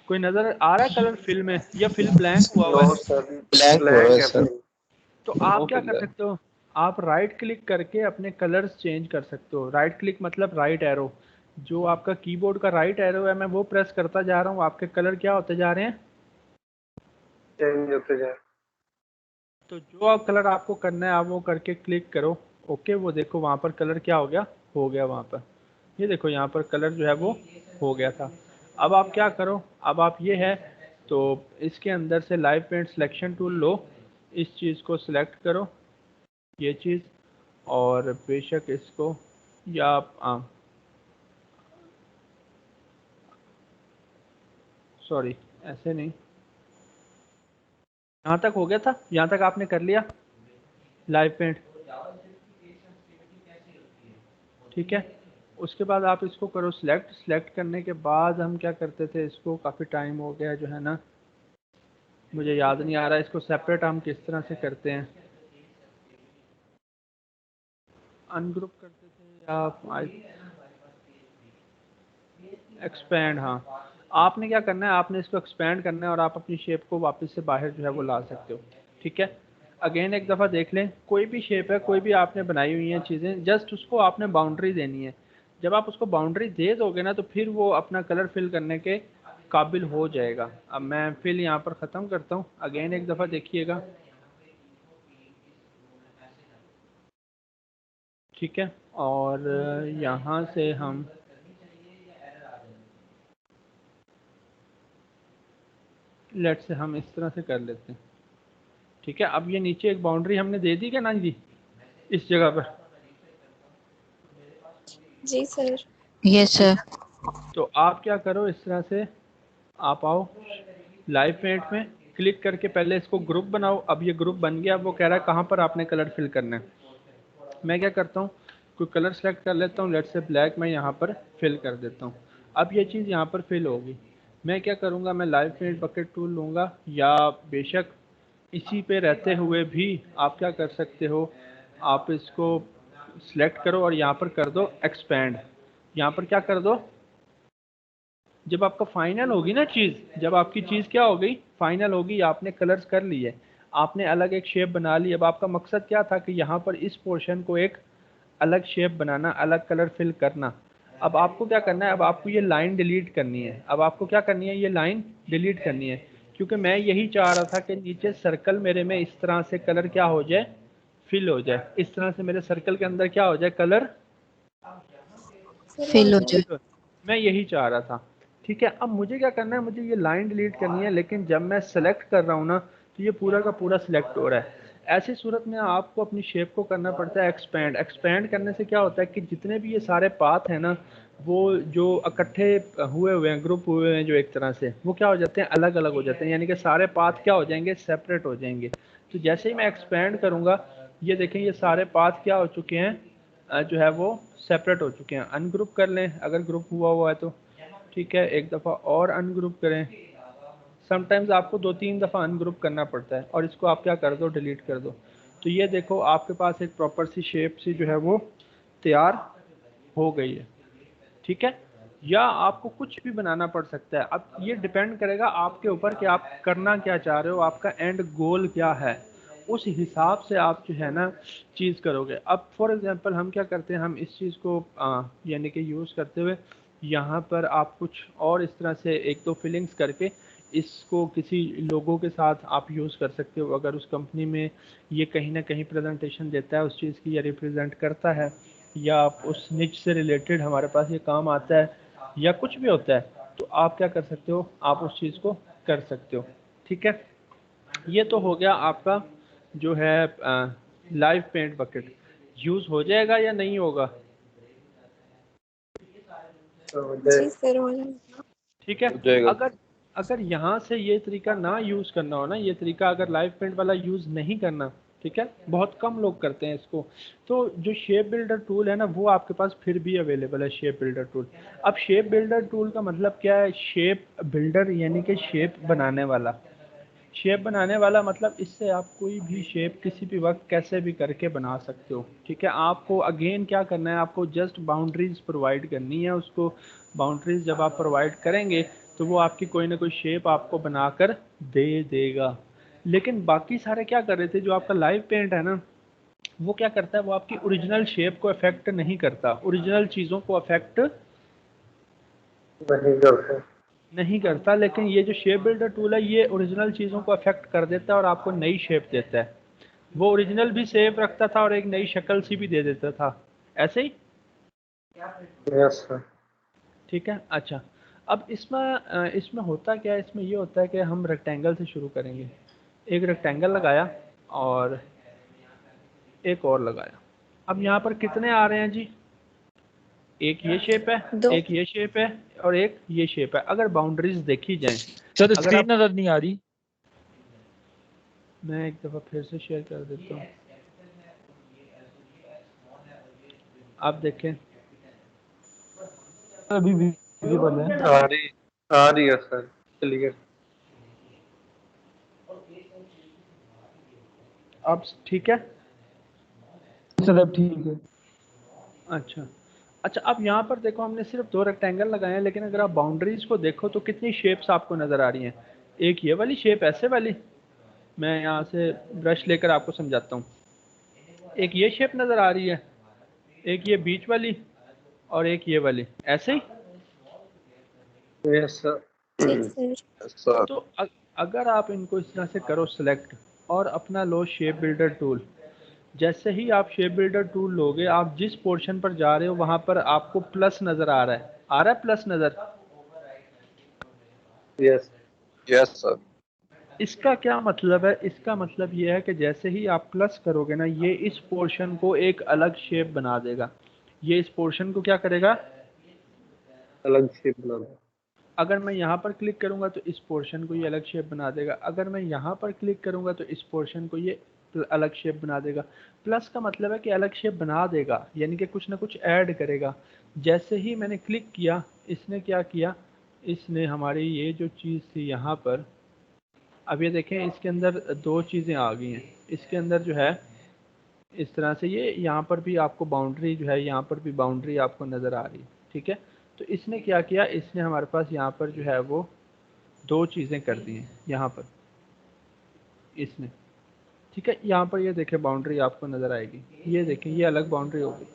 कोई नजर आ रहा है कलर फिल में, या फिल ब्लैंक हुआ हुआ नो है। सर, ब्लैंक हुआ है सर। तो नो आप क्या कर फिल है। सकते हो, आप राइट क्लिक करके अपने कलर्स चेंज कर सकते हो। राइट क्लिक मतलब राइट एरो, जो आपका कीबोर्ड का राइट एरो है, मैं वो प्रेस करता जा रहा हूँ, आपके कलर क्या होते जा रहे हैं, चेंज होते जाए। तो जो आप कलर आपको करना है आप वो करके क्लिक करो। ओके, वो देखो वहाँ पर कलर क्या हो गया वहाँ पर। ये देखो यहाँ पर कलर जो है वो हो गया था। अब आप क्या करो, अब आप ये है तो इसके अंदर से लाइव पेंट सिलेक्शन टूल लो, इस चीज़ को सिलेक्ट करो, ये चीज़, और बेशक इसको, या आप सॉरी ऐसे नहीं, यहाँ तक हो गया था, यहाँ तक आपने कर लिया लाइव पेंट, ठीक है। उसके बाद आप इसको करो सिलेक्ट। सिलेक्ट करने के बाद हम क्या करते थे, इसको काफ़ी टाइम हो गया जो है ना, मुझे याद नहीं आ रहा इसको सेपरेट हम किस तरह से करते हैं। अनग्रुप करते थे या एक्सपैंड, हाँ। आपने क्या करना है, आपने इसको एक्सपैंड करना है और आप अपनी शेप को वापस से बाहर जो है वो ला सकते हो, ठीक है। अगेन एक दफ़ा देख लें, कोई भी शेप है, कोई भी आपने बनाई हुई हैं चीज़ें, जस्ट उसको आपने बाउंड्री देनी है। जब आप उसको बाउंड्री दे दोगे ना तो फिर वो अपना कलर फिल करने के काबिल हो जाएगा। अब मैं फिल यहाँ पर ख़त्म करता हूँ, अगेन एक दफ़ा देखिएगा, ठीक है। और यहाँ से हम लेट से हम इस तरह से कर लेते हैं, ठीक है। अब ये नीचे एक बाउंड्री हमने दे दी क्या ना जी, इस जगह पर। जी सर। Yes sir. तो आप क्या करो, इस तरह से आप आओ लाइव पेंट में, क्लिक करके पहले इसको ग्रुप बनाओ। अब ये ग्रुप बन गया, अब वो कह रहा है कहाँ पर आपने कलर फिल करना है। मैं क्या करता हूँ, कोई कलर सेलेक्ट कर लेता हूँ, लेट से ब्लैक, मैं यहाँ पर फिल कर देता हूँ। अब ये चीज़ यहाँ पर फिल होगी। मैं क्या करूँगा, मैं लाइव पेंट बकेट टूल लूँगा, या बेशक इसी पे रहते हुए भी आप क्या कर सकते हो, आप इसको सिलेक्ट करो और यहाँ पर कर दो एक्सपैंड। यहाँ पर क्या कर दो, जब आपका फाइनल होगी ना चीज़, जब आपकी चीज़ क्या हो गई, फाइनल होगी, आपने कलर्स कर लिए, आपने अलग एक शेप बना ली। अब आपका मकसद क्या था कि यहाँ पर इस पोर्शन को एक अलग शेप बनाना, अलग कलर फिल करना। अब आपको क्या करना है, अब आपको ये लाइन डिलीट करनी है। अब आपको क्या करनी है, ये लाइन डिलीट करनी है, क्योंकि मैं यही चाह रहा था कि नीचे सर्कल मेरे में इस तरह से कलर क्या हो जाए, फिल हो जाए। इस तरह से मेरे सर्कल के अंदर क्या हो जाए, कलर फिल हो फिल हो जाए। जाए। मैं यही चाह रहा था, ठीक है। अब मुझे क्या करना है, मुझे ये लाइन डिलीट करनी है, लेकिन जब मैं सेलेक्ट कर रहा हूँ ना तो ये पूरा का पूरा सिलेक्ट हो रहा है। ऐसी सूरत में आपको अपनी शेप को करना पड़ता है एक्सपैंड। एक्सपैंड करने से क्या होता है कि जितने भी ये सारे पाथ हैं ना, वो जो इकट्ठे हुए हुए हैं, ग्रुप हुए हैं जो एक तरह से, वो क्या हो जाते हैं, अलग अलग हो जाते हैं, यानी कि सारे पाथ क्या हो जाएंगे, सेपरेट हो जाएंगे। तो जैसे ही मैं एक्सपैंड करूँगा, ये देखें ये सारे पाथ क्या हो चुके हैं, जो है वो सेपरेट हो चुके हैं। अनग्रुप कर लें अगर ग्रुप हुआ है तो, ठीक है। एक दफ़ा और अनग्रुप करें, समटाइम्स आपको 2-3 दफ़ा अनग्रुप करना पड़ता है, और इसको आप क्या कर दो, डिलीट कर दो। तो ये देखो आपके पास एक प्रॉपर सी शेप सी जो है वो तैयार हो गई है, ठीक है। या आपको कुछ भी बनाना पड़ सकता है। अब ये डिपेंड करेगा आपके ऊपर कि आप करना क्या चाह रहे हो, आपका एंड गोल क्या है, उस हिसाब से आप जो है ना चीज़ करोगे। अब फॉर एग्जांपल हम क्या करते हैं, हम इस चीज़ को यानी कि यूज़ करते हुए यहाँ पर आप कुछ और इस तरह से एक दो फिलिंग्स करके इसको किसी लोगों के साथ आप यूज़ कर सकते हो। अगर उस कंपनी में ये कहीं ना कहीं प्रेजेंटेशन देता है उस चीज़ की, या रिप्रेजेंट करता है, या उस निच से रिलेटेड हमारे पास ये काम आता है, या कुछ भी होता है, तो आप क्या कर सकते हो, आप उस चीज़ को कर सकते हो, ठीक है। ये तो हो गया आपका जो है लाइव पेंट बकेट। यूज़ हो जाएगा या नहीं होगा, जी सर हो जाएगा। ठीक है। जाएगा। अगर अगर यहाँ से ये तरीका ना यूज़ करना हो ना, ये तरीका अगर लाइव पेंट वाला यूज़ नहीं करना, ठीक है, बहुत कम लोग करते हैं इसको, तो जो शेप बिल्डर टूल है ना वो आपके पास फिर भी अवेलेबल है, शेप बिल्डर टूल। अब शेप बिल्डर टूल का मतलब क्या है? शेप बिल्डर यानी कि शेप बनाने वाला। शेप बनाने वाला मतलब इससे आप कोई भी शेप किसी भी वक्त कैसे भी करके बना सकते हो, ठीक है। आपको अगेन क्या करना है, आपको जस्ट बाउंड्रीज प्रोवाइड करनी है उसको। बाउंड्रीज जब आप प्रोवाइड करेंगे तो वो आपकी कोई ना कोई शेप आपको बनाकर दे देगा। लेकिन बाकी सारे क्या कर रहे थे, जो आपका लाइव पेंट है ना, वो क्या करता है, वो आपकी ओरिजिनल शेप को अफेक्ट नहीं करता, ओरिजिनल चीज़ों को अफेक्ट नहीं करता। लेकिन ये जो शेप बिल्डर टूल है ये ओरिजिनल चीज़ों को अफेक्ट कर देता है और आपको नई शेप देता है। वो ओरिजिनल भी सेफ रखता था और एक नई शक्ल सी भी दे देता था, ऐसे ही। Yes sir. ठीक है। अच्छा, अब इसमें होता क्या है, इसमें ये होता है कि हम रेक्टेंगल से शुरू करेंगे। एक रेक्टेंगल लगाया और एक और लगाया। अब यहाँ पर कितने आ रहे हैं जी? एक ये शेप है, 2 एक ये शेप है और एक ये शेप है। अगर बाउंड्रीज देखी जाएं, सर अगर स्क्रीन आप, नजर नहीं आ रही। मैं एक दफ़ा फिर से शेयर कर देता हूँ, आप देखें। अभी विजिबल है। आ रही है सर, क्लियर। अब ठीक है। सर अब ठीक है। अच्छा अच्छा, अब यहाँ पर देखो हमने सिर्फ 2 रेक्टेंगल लगाए हैं, लेकिन अगर आप बाउंड्रीज को देखो तो कितनी शेप्स आपको नज़र आ रही हैं। एक ये वाली शेप ऐसे वाली, मैं यहाँ से ब्रश लेकर आपको समझाता हूँ। एक ये शेप नज़र आ रही है, एक ये बीच वाली और एक ये वाली, ऐसे ही। Yes sir. जी सर। तो अगर आप इनको इस तरह से करो सिलेक्ट और अपना लो शेप बिल्डर टूल, जैसे ही आप शेप बिल्डर टूल लोगे, आप जिस पोर्शन पर जा रहे हो वहां पर आपको प्लस नज़र आ रहा है, आ रहा है प्लस नज़र। Yes yes sir. इसका क्या मतलब है? इसका मतलब ये है कि जैसे ही आप प्लस करोगे ना, ये इस पोर्शन को एक अलग शेप बना देगा। ये इस पोर्शन को क्या करेगा? अलग शेप बना दो। अगर मैं यहाँ पर क्लिक करूँगा तो इस पोर्शन को ये अलग शेप बना देगा। अगर मैं यहाँ पर क्लिक करूँगा तो इस पोर्शन को ये अलग शेप बना देगा। प्लस का मतलब है कि अलग शेप बना देगा, यानी कि कुछ ना कुछ ऐड करेगा। जैसे ही मैंने क्लिक किया, इसने क्या किया, इसने हमारी ये जो चीज़ थी यहाँ पर, अब ये देखें इसके अंदर 2 चीज़ें आ गई हैं। इसके अंदर जो है इस तरह से, ये यहाँ पर भी आपको बाउंड्री जो है, यहाँ पर भी बाउंड्री आपको नज़र आ रही है, ठीक है। तो इसने क्या किया, इसने हमारे पास यहाँ पर जो है वो 2 चीज़ें कर दी हैं यहाँ पर इसने, ठीक है। यहाँ पर ये देखें बाउंड्री आपको नज़र आएगी, ये देखें ये अलग बाउंड्री होगी,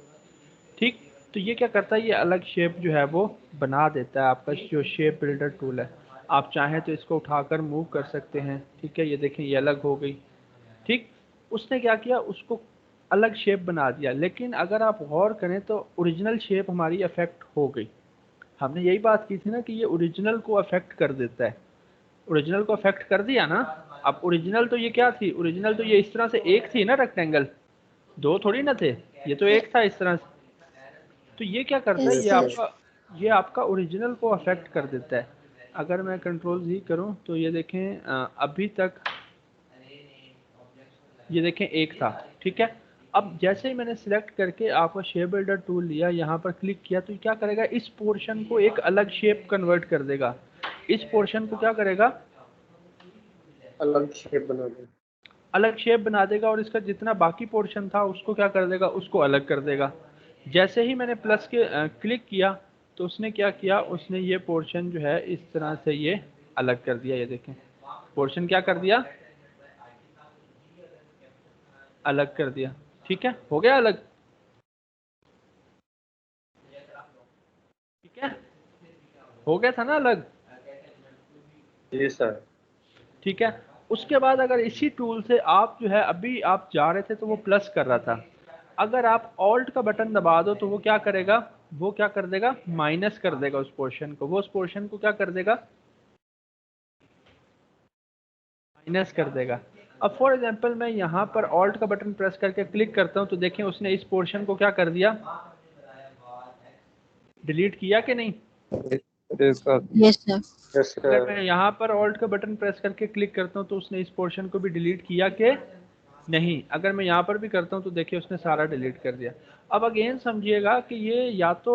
ठीक। तो ये क्या करता है, ये अलग शेप जो है वो बना देता है आपका जो शेप बिल्डर टूल है। आप चाहें तो इसको उठाकर मूव कर सकते हैं, ठीक है। ये देखें ये अलग हो गई, ठीक। उसने क्या किया, उसको अलग शेप बना दिया। लेकिन अगर आप गौर करें तो ओरिजिनल शेप हमारी अफेक्ट हो गई। हमने यही बात की थी ना कि ये ओरिजिनल को अफेक्ट कर देता है, ओरिजिनल को अफेक्ट कर दिया ना। अब ओरिजिनल तो ये क्या थी, ओरिजिनल तो ये इस तरह से एक थी ना रेक्टेंगल, 2 थोड़ी ना थे, ये तो एक था इस तरह से। तो ये क्या करता है, यस सर। ये आपका ओरिजिनल को अफेक्ट कर देता है। अगर मैं कंट्रोल Z करूं तो ये देखें अभी तक ये देखें एक था, ठीक है। अब जैसे ही मैंने सिलेक्ट करके आपका शेप बिल्डर टूल लिया, यहाँ पर क्लिक किया, तो क्या करेगा, इस पोर्शन को एक अलग शेप कन्वर्ट कर देगा। इस पोर्शन को क्या करेगा, अलग शेप बना दो। अलग शेप बना देगा और इसका जितना बाकी पोर्शन था उसको क्या कर देगा, उसको अलग कर देगा। जैसे ही मैंने प्लस के क्लिक किया तो उसने क्या किया, उसने ये पोर्शन जो है इस तरह से ये अलग कर दिया। ये देखें पोर्शन क्या कर दिया, अलग कर दिया, ठीक है, हो गया अलग, ठीक है, हो गया था ना अलग, जी सर। ठीक है। उसके बाद अगर इसी टूल से आप जो है, अभी आप जा रहे थे तो वो प्लस कर रहा था, अगर आप ऑल्ट का बटन दबा दो तो वो क्या करेगा, वो क्या कर देगा, माइनस कर देगा उस पोर्शन को। वो उस पोर्शन को क्या कर देगा, माइनस कर देगा। अब फॉर एग्जांपल मैं यहाँ पर ऑल्ट का बटन प्रेस करके क्लिक करता हूँ तो देखें उसने इस पोर्शन को क्या कर दिया, डिलीट किया कि नहीं, Yes, sir. यस अगर मैं यहाँ पर ऑल्ट का बटन प्रेस करके क्लिक करता हूँ तो उसने इस पोर्शन को भी डिलीट किया कि नहीं? अगर मैं यहाँ पर भी करता हूँ तो देखिए उसने सारा डिलीट कर दिया। अब अगेन समझिएगा कि ये या तो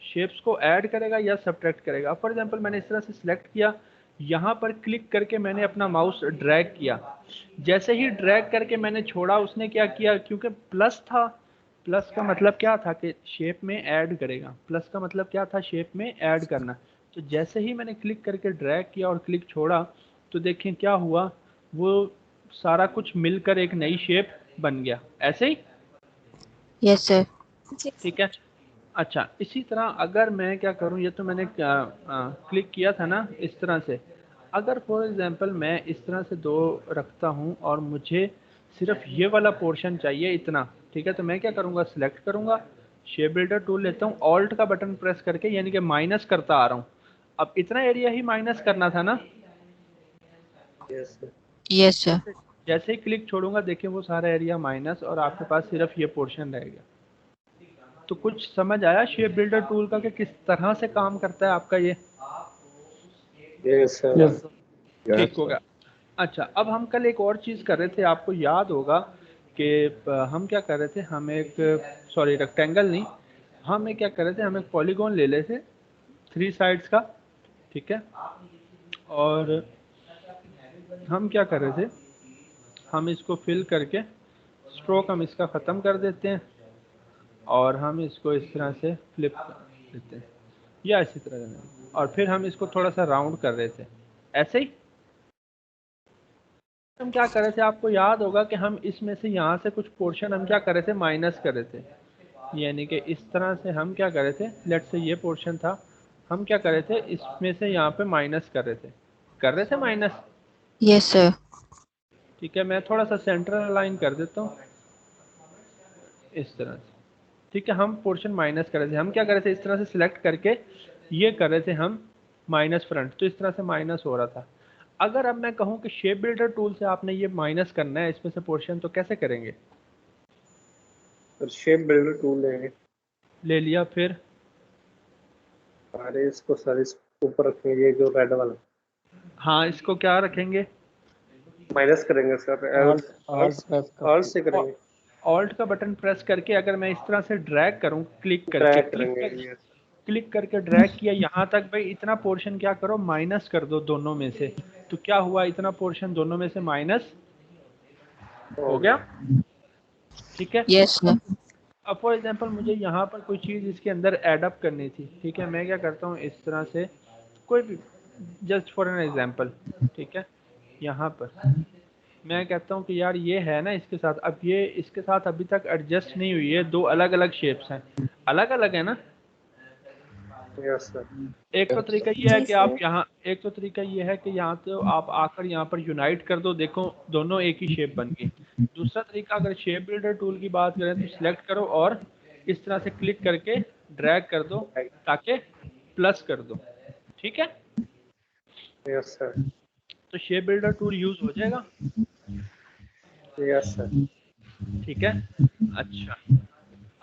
शेप्स को ऐड करेगा या सब्ट्रैक्ट करेगा। फॉर एग्जांपल मैंने इस तरह से सिलेक्ट किया, यहाँ पर क्लिक करके मैंने अपना माउस ड्रैग किया। जैसे ही ड्रैग करके मैंने छोड़ा, उसने क्या किया, क्योंकि प्लस था, प्लस का मतलब क्या था कि शेप में ऐड करेगा। प्लस का मतलब क्या था, शेप में ऐड करना। तो जैसे ही मैंने क्लिक करके ड्रैग किया और क्लिक छोड़ा तो देखें क्या हुआ, वो सारा कुछ मिलकर एक नई शेप बन गया। ऐसे ही, Yes, sir. जी ठीक है। अच्छा, इसी तरह अगर मैं क्या करूं, ये तो मैंने क्लिक किया था ना इस तरह से। अगर फॉर एग्जांपल मैं इस तरह से दो रखता हूं और मुझे सिर्फ ये वाला पोर्शन चाहिए इतना, ठीक है, तो मैं क्या करूंगा, सिलेक्ट करूंगा, शेप बिल्डर टूल लेता हूं, ऑल्ट का बटन प्रेस करके, यानी कि माइनस करता आ रहा हूं। अब इतना एरिया ही माइनस करना था ना। Yes Yes, sir. जैसे जैसे ही क्लिक छोड़ूंगा देखिए वो सारा एरिया माइनस और आपके पास सिर्फ ये पोर्शन रहेगा। तो कुछ समझ आया शेप बिल्डर टूल का कि किस तरह से काम करता है आपका ये? Yes Yes, sir. ठीक हो गया। अच्छा, अब हम कल एक और चीज़ कर रहे थे, आपको याद होगा कि हम क्या कर रहे थे, हम एक, सॉरी रेक्टेंगल नहीं, हम एक क्या कर रहे थे, हम एक पॉलीगॉन ले लेते 3 साइड्स का, ठीक है। और हम क्या कर रहे थे, हम इसको फिल करके स्ट्रोक हम इसका ख़त्म कर देते हैं और हम इसको इस तरह से फ्लिप कर देते हैं या इसी तरह से, और फिर हम इसको थोड़ा सा राउंड कर रहे थे ऐसे ही। हम क्या कर रहे थे, आपको याद होगा कि हम इसमें से यहाँ से कुछ पोर्शन हम क्या कर रहे थे, माइनस कर रहे थे। यानी कि इस तरह से हम क्या कर रहे थे, लेट से ये पोर्शन था, हम क्या कर रहे थे, इसमें से यहाँ पे माइनस कर रहे थे माइनस। Yes, sir. ठीक है, मैं थोड़ा सा सेंटर अलाइन कर देता हूँ इस तरह से। ठीक है, हम पोर्शन माइनस कर रहे थे, हम क्या कर रहे थे, इस तरह से सिलेक्ट करके ये कर रहे थे हम माइनस फ्रंट, तो इस तरह से माइनस हो रहा था। अगर अब मैं कहूँ कि शेप बिल्डर टूल से आपने ये माइनस करना है इसमें से पोर्शन, तो कैसे करेंगे? शेप बिल्डर टूल लेंगे, ले लिया, फिर सारे इसको सारे ऊपर रखेंगे, ये जो रेड वाला हाँ, इसको क्या रखेंगे, माइनस करेंगे sir. Alt, alt press alt करके. से करेंगे, ऑल्ट का बटन प्रेस करके अगर मैं इस तरह से ड्रैग करूँ, ड्रैग करेंगे। क्लिक करके ड्रैग किया यहाँ तक, भाई इतना पोर्शन क्या करो, माइनस कर दो दोनों में से। तो क्या हुआ, इतना पोर्शन दोनों में से माइनस हो गया। ठीक है। Yes, sir. अब फॉर एग्जांपल मुझे यहाँ पर कोई चीज़ इसके अंदर ऐड अप करनी थी, ठीक है, मैं क्या करता हूँ, इस तरह से कोई भी, जस्ट फॉर एन एग्जांपल, ठीक है, यहाँ पर मैं कहता हूँ कि यार ये है ना इसके साथ, अब ये इसके साथ अभी तक एडजस्ट नहीं हुई है, दो अलग अलग शेप्स हैं, अलग अलग है ना। Yes sir. एक तो तरीका ये है जी कि आप सर। यहाँ, एक तो तरीका ये है कि यहाँ तो आप आकर यहाँ पर यूनाइट कर दो, देखो दोनों एक ही शेप बन गई। दूसरा तरीका, अगर शेप बिल्डर टूल की बात करें तो सिलेक्ट करो और इस तरह से क्लिक करके ड्रैग कर दो ताकि प्लस कर दो, ठीक है। Yes sir. तो शेप बिल्डर टूल यूज हो जाएगा, यस सर। ठीक है। अच्छा,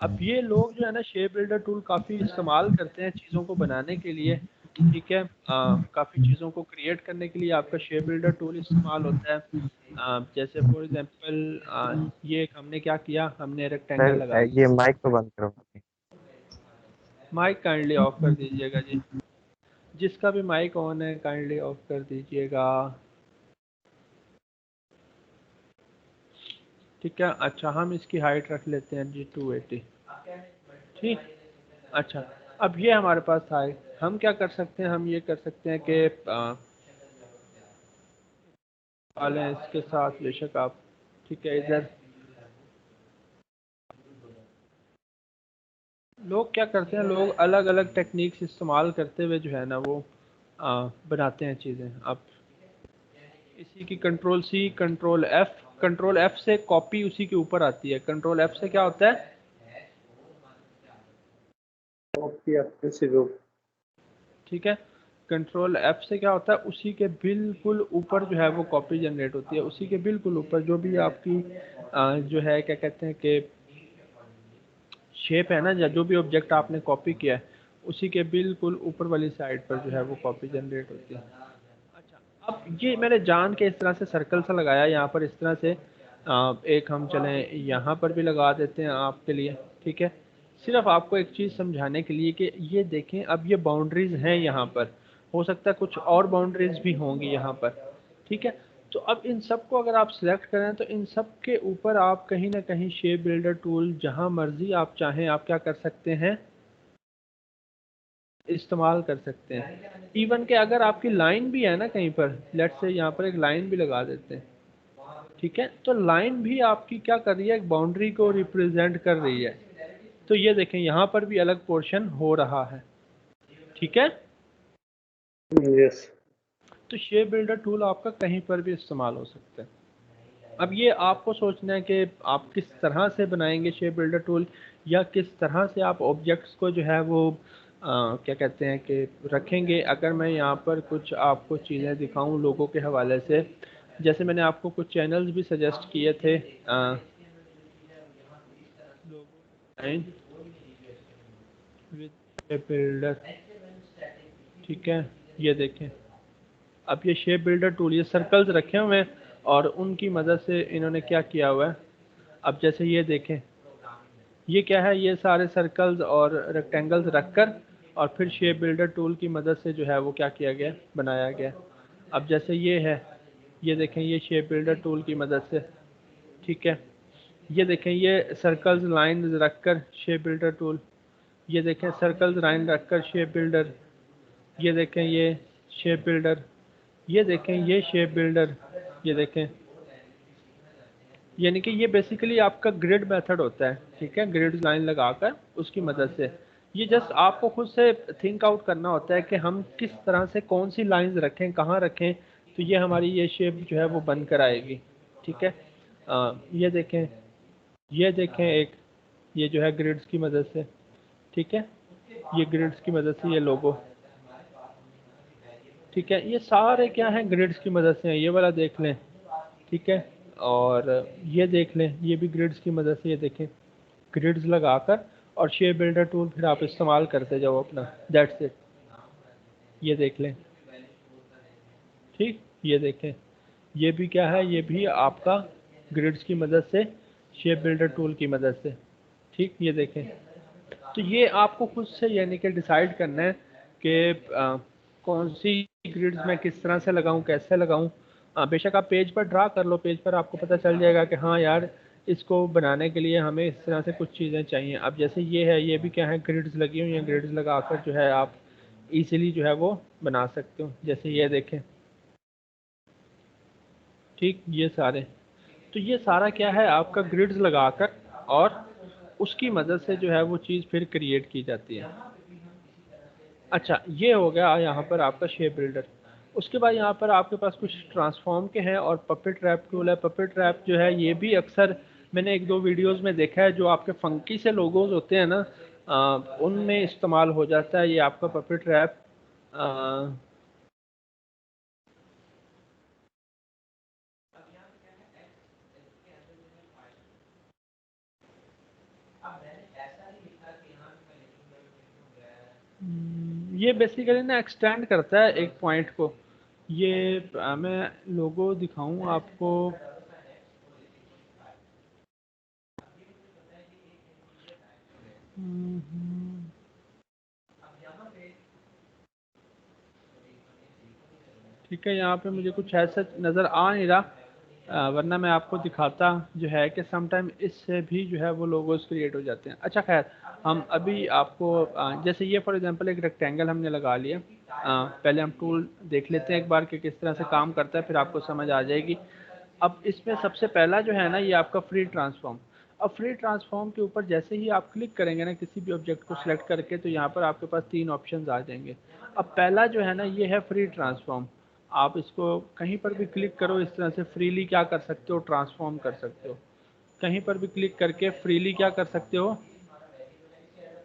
अब ये लोग जो है ना शेप बिल्डर टूल काफ़ी इस्तेमाल करते हैं चीज़ों को बनाने के लिए, ठीक है, काफ़ी चीज़ों को क्रिएट करने के लिए आपका शेप बिल्डर टूल इस्तेमाल होता है। जैसे फॉर एग्जांपल ये हमने क्या किया, हमने रेक्टेंगल लगा ये माइक को बंद करो। माइक काइंडली ऑफ कर दीजिएगा जी, जिसका भी माइक ऑन है काइंडली ऑफ कर दीजिएगा, ठीक है। अच्छा, हम इसकी हाइट रख लेते हैं जी 280, ठीक। अच्छा, अब ये हमारे पास था, हम क्या कर सकते हैं, हम ये कर सकते हैं कि पालें इसके साथ बेशक आप, ठीक है। इधर लोग क्या करते हैं, लोग अलग अलग टेक्निक्स इस्तेमाल करते हुए जो है ना वो बनाते हैं चीज़ें। अब इसी की कंट्रोल सी, कंट्रोल एफ से कॉपी उसी के ऊपर आती है। कंट्रोल एफ से क्या होता है, कॉपी अपने से जो, ठीक है। कंट्रोल एफ से क्या होता है, उसी के बिल्कुल ऊपर जो है वो कॉपी जनरेट होती है, उसी के बिल्कुल ऊपर जो भी आपकी जो है क्या कहते हैं कि शेप है ना, या जो भी ऑब्जेक्ट आपने कॉपी किया है उसी के बिल्कुल ऊपर वाली साइड पर जो है वो कॉपी जनरेट होती है। अच्छा, अब ये मैंने जान के इस तरह से सर्कल सा लगाया यहाँ पर, इस तरह से एक हम चलें यहाँ पर भी लगा देते हैं आपके लिए, ठीक है। सिर्फ आपको एक चीज़ समझाने के लिए कि ये देखें, अब ये बाउंड्रीज हैं यहाँ पर, हो सकता है कुछ और बाउंड्रीज भी होंगी यहाँ पर, ठीक है। तो अब इन सब को अगर आप सिलेक्ट करें तो इन सब के ऊपर आप कहीं ना कहीं शेप बिल्डर टूल जहाँ मर्जी आप चाहें आप क्या कर सकते हैं, इस्तेमाल कर सकते हैं। इवन कि अगर आपकी लाइन भी है ना कहीं पर, लेट्स से यहाँ पर एक लाइन भी लगा देते हैं, ठीक है, तो लाइन भी आपकी क्या कर रही है, एक बाउंड्री को रिप्रेजेंट कर रही है। तो ये देखें यहाँ पर भी अलग पोर्शन हो रहा है, ठीक है। यस। तो शेप बिल्डर टूल आपका कहीं पर भी इस्तेमाल हो सकता है। अब ये आपको सोचना है कि आप किस तरह से बनाएंगे शेप बिल्डर टूल, या किस तरह से आप ऑब्जेक्ट्स को जो है वो क्या कहते हैं कि रखेंगे। अगर मैं यहाँ पर कुछ आपको चीज़ें दिखाऊं लोगों के हवाले से, जैसे मैंने आपको कुछ चैनल्स भी सजेस्ट किए थे, विद शेप बिल्डर, ठीक है। ये देखें, अब ये शेप बिल्डर टूल, ये सर्कल्स रखे हुए हैं और उनकी मदद से इन्होंने क्या किया हुआ है। अब जैसे ये देखें, ये क्या है, ये सारे सर्कल्स और रेक्टेंगल्स रखकर और फिर शेप बिल्डर टूल की मदद से जो है वो क्या किया गया, बनाया गया। अब जैसे ये है, ये देखें, ये शेप बिल्डर टूल की मदद से, ठीक है। ये देखें, ये सर्कल्स लाइन रखकर शेप बिल्डर टूल, ये देखें सर्कल्स लाइन रखकर शेप बिल्डर, ये देखें ये शेप बिल्डर, ये देखें ये शेप बिल्डर, ये देखें। यानी कि ये बेसिकली आपका ग्रिड मेथड होता है, ठीक है, ग्रिड लाइन लगाकर उसकी मदद से। ये जस्ट आपको खुद से थिंक आउट करना होता है कि हम किस तरह से कौन सी लाइंस रखें, कहाँ रखें, तो ये हमारी ये शेप जो है वो बन कर आएगी, ठीक है। ये देखें, ये देखें एक, ये जो है ग्रिड्स की मदद से, ठीक है, ये ग्रिड्स की मदद से ये लोगो, ठीक है। ये सारे क्या हैं, ग्रिड्स की मदद से हैं। ये वाला देख लें, ठीक है, और ये देख लें, ये भी ग्रिड्स की मदद से, ये देखें ग्रिड्स लगाकर और शेप बिल्डर टूल फिर आप इस्तेमाल करते जाओ अपना, दैट्स इट। ये देख लें, ठीक, ये देखें, ये भी क्या है, ये भी आपका ग्रिड्स की मदद से, शेप बिल्डर टूल की मदद से, ठीक। ये देखें, तो ये आपको खुद से यानी कि डिसाइड करना है कि कौन सी ग्रिड्स मैं किस तरह से लगाऊं, कैसे लगाऊं। बेशक आप पेज पर ड्रा कर लो, पेज पर आपको पता चल जाएगा कि हाँ यार, इसको बनाने के लिए हमें इस तरह से कुछ चीज़ें चाहिए। अब जैसे ये है, ये भी क्या है, ग्रिड्स लगी हुई हैं, ग्रिड्स लगाकर जो है आप इजीली जो है वो बना सकते हो। जैसे ये देखें, ठीक, ये सारे, तो ये सारा क्या है आपका ग्रिड्स लगाकर और उसकी मदद से जो है वो चीज़ फिर क्रिएट की जाती है। अच्छा, ये हो गया यहाँ पर आपका शेप बिल्डर। उसके बाद यहाँ पर आपके पास कुछ ट्रांसफॉर्म के हैं और पपेट रैप टूल है। पपेट रैप जो है ये भी अक्सर मैंने एक दो वीडियोस में देखा है, जो आपके फंकी से लोगोज होते हैं ना, उनमें इस्तेमाल हो जाता है ये आपका पपेट रैप। ये बेसिकली ना एक्सटेंड करता है एक पॉइंट को। ये मैं लोगो दिखाऊं आपको, ठीक है। यहाँ पे मुझे कुछ ऐसा नज़र आ नहीं रहा, वरना मैं आपको दिखाता जो है कि समटाइम इससे भी जो है वो लोगोस क्रिएट हो जाते हैं। अच्छा खैर, हम अभी आपको जैसे ये फॉर एग्जांपल एक रेक्टेंगल हमने लगा लिया। पहले हम टूल देख लेते हैं एक बार कि किस तरह से काम करता है, फिर आपको समझ आ जाएगी। अब इसमें सबसे पहला जो है ना, ये आपका फ्री ट्रांसफॉर्म। अब फ्री ट्रांसफॉर्म के ऊपर जैसे ही आप क्लिक करेंगे ना किसी भी ऑब्जेक्ट को सिलेक्ट करके, तो यहाँ पर आपके पास 3 ऑप्शंस आ जाएंगे। अब पहला जो है ना, ये है फ्री ट्रांसफॉर्म। आप इसको कहीं पर भी क्लिक करो, इस तरह से फ्रीली क्या कर सकते हो, ट्रांसफॉर्म कर सकते हो। कहीं पर भी क्लिक करके फ्रीली क्या कर सकते हो,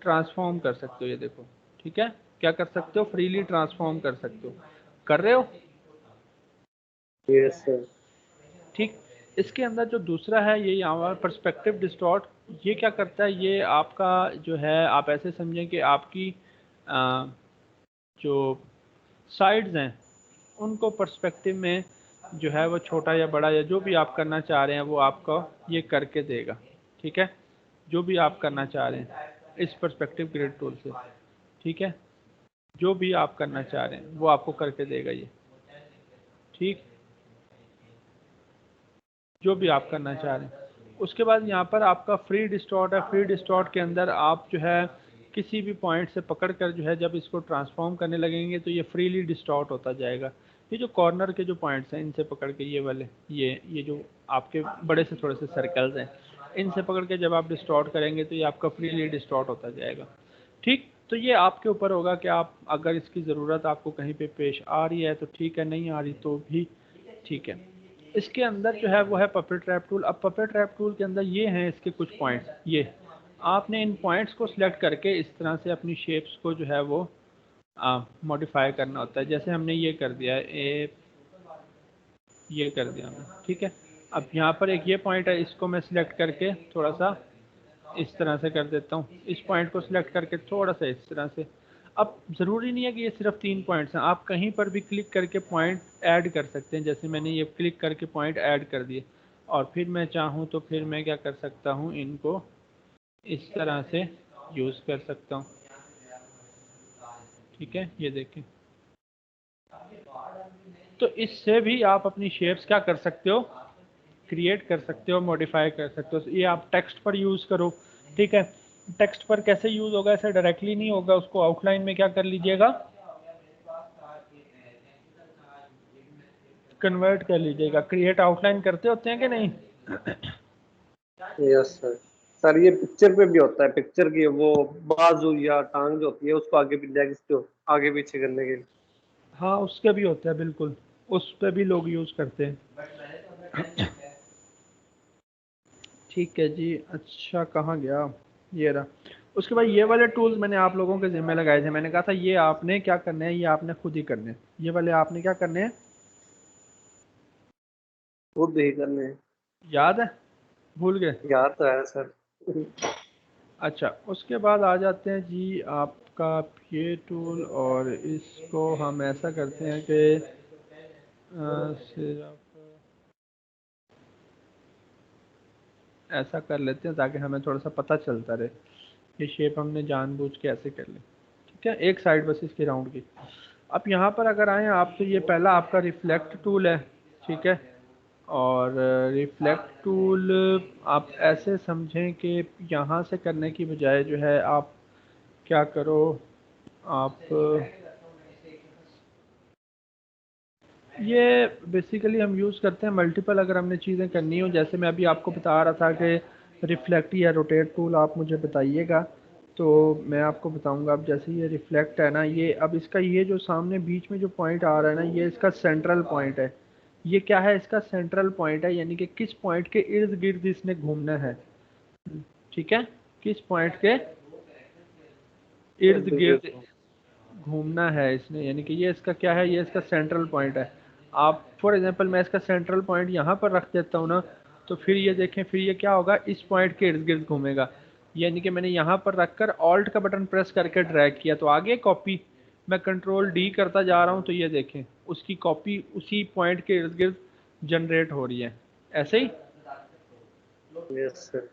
ट्रांसफॉर्म कर सकते हो। ये देखो, ठीक है, क्या कर सकते हो, फ्रीली ट्रांसफॉर्म कर सकते हो। कर रहे हो? Yes sir. ठीक। इसके अंदर जो दूसरा है, ये यहाँ पर्सपेक्टिव डिस्टॉर्ट, ये क्या करता है, ये आपका जो है, आप ऐसे समझें कि आपकी जो साइड्स हैं उनको पर्सपेक्टिव में जो है वो छोटा या बड़ा या जो भी आप करना चाह रहे हैं वो आपको ये करके देगा। ठीक है, जो भी आप करना चाह रहे हैं इस पर्सपेक्टिव ग्रिड टूल से, ठीक है, जो भी आप करना चाह रहे हैं वो आपको करके देगा ये। ठीक, जो भी आप करना चाह रहे हैं। उसके बाद यहाँ पर आपका फ्री डिस्टॉर्ट है। फ्री डिस्टॉर्ट के अंदर आप जो है किसी भी पॉइंट से पकड़ कर जो है जब इसको ट्रांसफॉर्म करने लगेंगे तो ये फ्रीली डिस्टॉर्ट होता जाएगा। ये जो कॉर्नर के जो पॉइंट्स हैं इनसे पकड़ के ये वाले ये जो आपके बड़े से थोड़े से सर्कल्स हैं इनसे पकड़ के जब आप डिस्टॉर्ट करेंगे तो ये आपका फ्रीली डिस्टॉर्ट होता जाएगा। ठीक, तो ये आपके ऊपर होगा कि आप अगर इसकी ज़रूरत आपको कहीं पे पेश आ रही है तो ठीक है, नहीं आ रही तो भी ठीक है। इसके अंदर जो है वो है पपेट ट्रैप टूल। अब पपेट ट्रैप टूल के अंदर ये हैं इसके कुछ पॉइंट्स। ये आपने इन पॉइंट्स को सिलेक्ट करके इस तरह से अपनी शेप्स को जो है वो मॉडिफाई करना होता है। जैसे हमने ये कर दिया है, ये कर दिया हमने, ठीक है। अब यहाँ पर एक ये पॉइंट है, इसको मैं सिलेक्ट करके थोड़ा सा इस तरह से कर देता हूँ। इस पॉइंट को सिलेक्ट करके थोड़ा सा इस तरह से। अब ज़रूरी नहीं है कि ये सिर्फ 3 पॉइंट्स हैं, आप कहीं पर भी क्लिक करके पॉइंट ऐड कर सकते हैं। जैसे मैंने ये क्लिक करके पॉइंट ऐड कर दिए और फिर मैं चाहूँ तो फिर मैं क्या कर सकता हूँ, इनको इस तरह से यूज़ कर सकता हूँ। ठीक है, ये देखें। तो इससे भी आप अपनी शेप्स क्या कर सकते हो, क्रिएट कर सकते हो, मॉडिफाई कर सकते हो। ये आप टेक्स्ट पर यूज़ करो, ठीक है। टेक्स्ट पर कैसे यूज़ होगा, ऐसे डायरेक्टली नहीं होगा, उसको आउटलाइन में क्या कर लीजिएगा, कन्वर्ट कर लीजिएगा। क्रिएट आउटलाइन करते होते हैं कि नहीं? Yes sir. सर ये पिक्चर पे भी होता है, पिक्चर की वो बाजू या टांग जो होती है उसको आगे पीछे आगे पीछे करने के लिए। हाँ, उसके भी होता है, बिल्कुल, उस पर भी लोग यूज़ करते हैं। ठीक है जी। अच्छा, कहाँ गया, ये रहा। उसके बाद ये वाले टूल्स मैंने आप लोगों के जिम्मे लगाए थे। मैंने कहा था ये आपने क्या करने हैं, ये आपने खुद ही करने हैं। ये वाले आपने क्या करने हैं, खुद ही करने हैं। याद है, भूल गए? याद तो है सर। अच्छा, उसके बाद आ जाते हैं जी आपका ये टूल, और इसको हम ऐसा करते हैं कि सिर्फ ऐसा कर लेते हैं ताकि हमें थोड़ा सा पता चलता रहे। ये शेप हमने जानबूझ के ऐसे कर ली, ठीक है, एक साइड बस इसकी राउंड की। अब यहाँ पर अगर आए आप तो ये पहला आपका रिफ्लेक्ट टूल है, ठीक है। और रिफ्लेक्ट टूल आप ऐसे समझें कि यहाँ से करने की बजाय जो है आप क्या करो, आप ये बेसिकली हम यूज़ करते हैं मल्टीपल, अगर हमने चीज़ें करनी हो। जैसे मैं अभी आपको बता रहा था कि रिफ्लेक्ट या रोटेट टूल आप मुझे बताइएगा तो मैं आपको बताऊंगा। अब जैसे ये रिफ्लेक्ट है ना, ये अब इसका ये जो सामने बीच में जो पॉइंट आ रहा है ना, ये इसका सेंट्रल पॉइंट है। ये क्या है, इसका सेंट्रल पॉइंट है, यानी कि किस पॉइंट के इर्द गिर्द इसने घूमना है, ठीक है, किस पॉइंट के इर्द गिर्द घूमना है इसने, यानी कि ये इसका क्या है, ये इसका सेंट्रल पॉइंट है। आप फॉर एग्जांपल मैं इसका सेंट्रल पॉइंट यहाँ पर रख देता हूँ ना, तो फिर ये देखें, फिर ये क्या होगा, इस पॉइंट के इर्द गिर्द घूमेगा। यानी कि मैंने यहाँ पर रखकर ऑल्ट का बटन प्रेस करके ड्रैग किया तो आगे कॉपी, मैं कंट्रोल डी करता जा रहा हूँ तो ये देखें उसकी कॉपी उसी पॉइंट के इर्द गिर्द जनरेट हो रही है, ऐसे ही। Yes sir.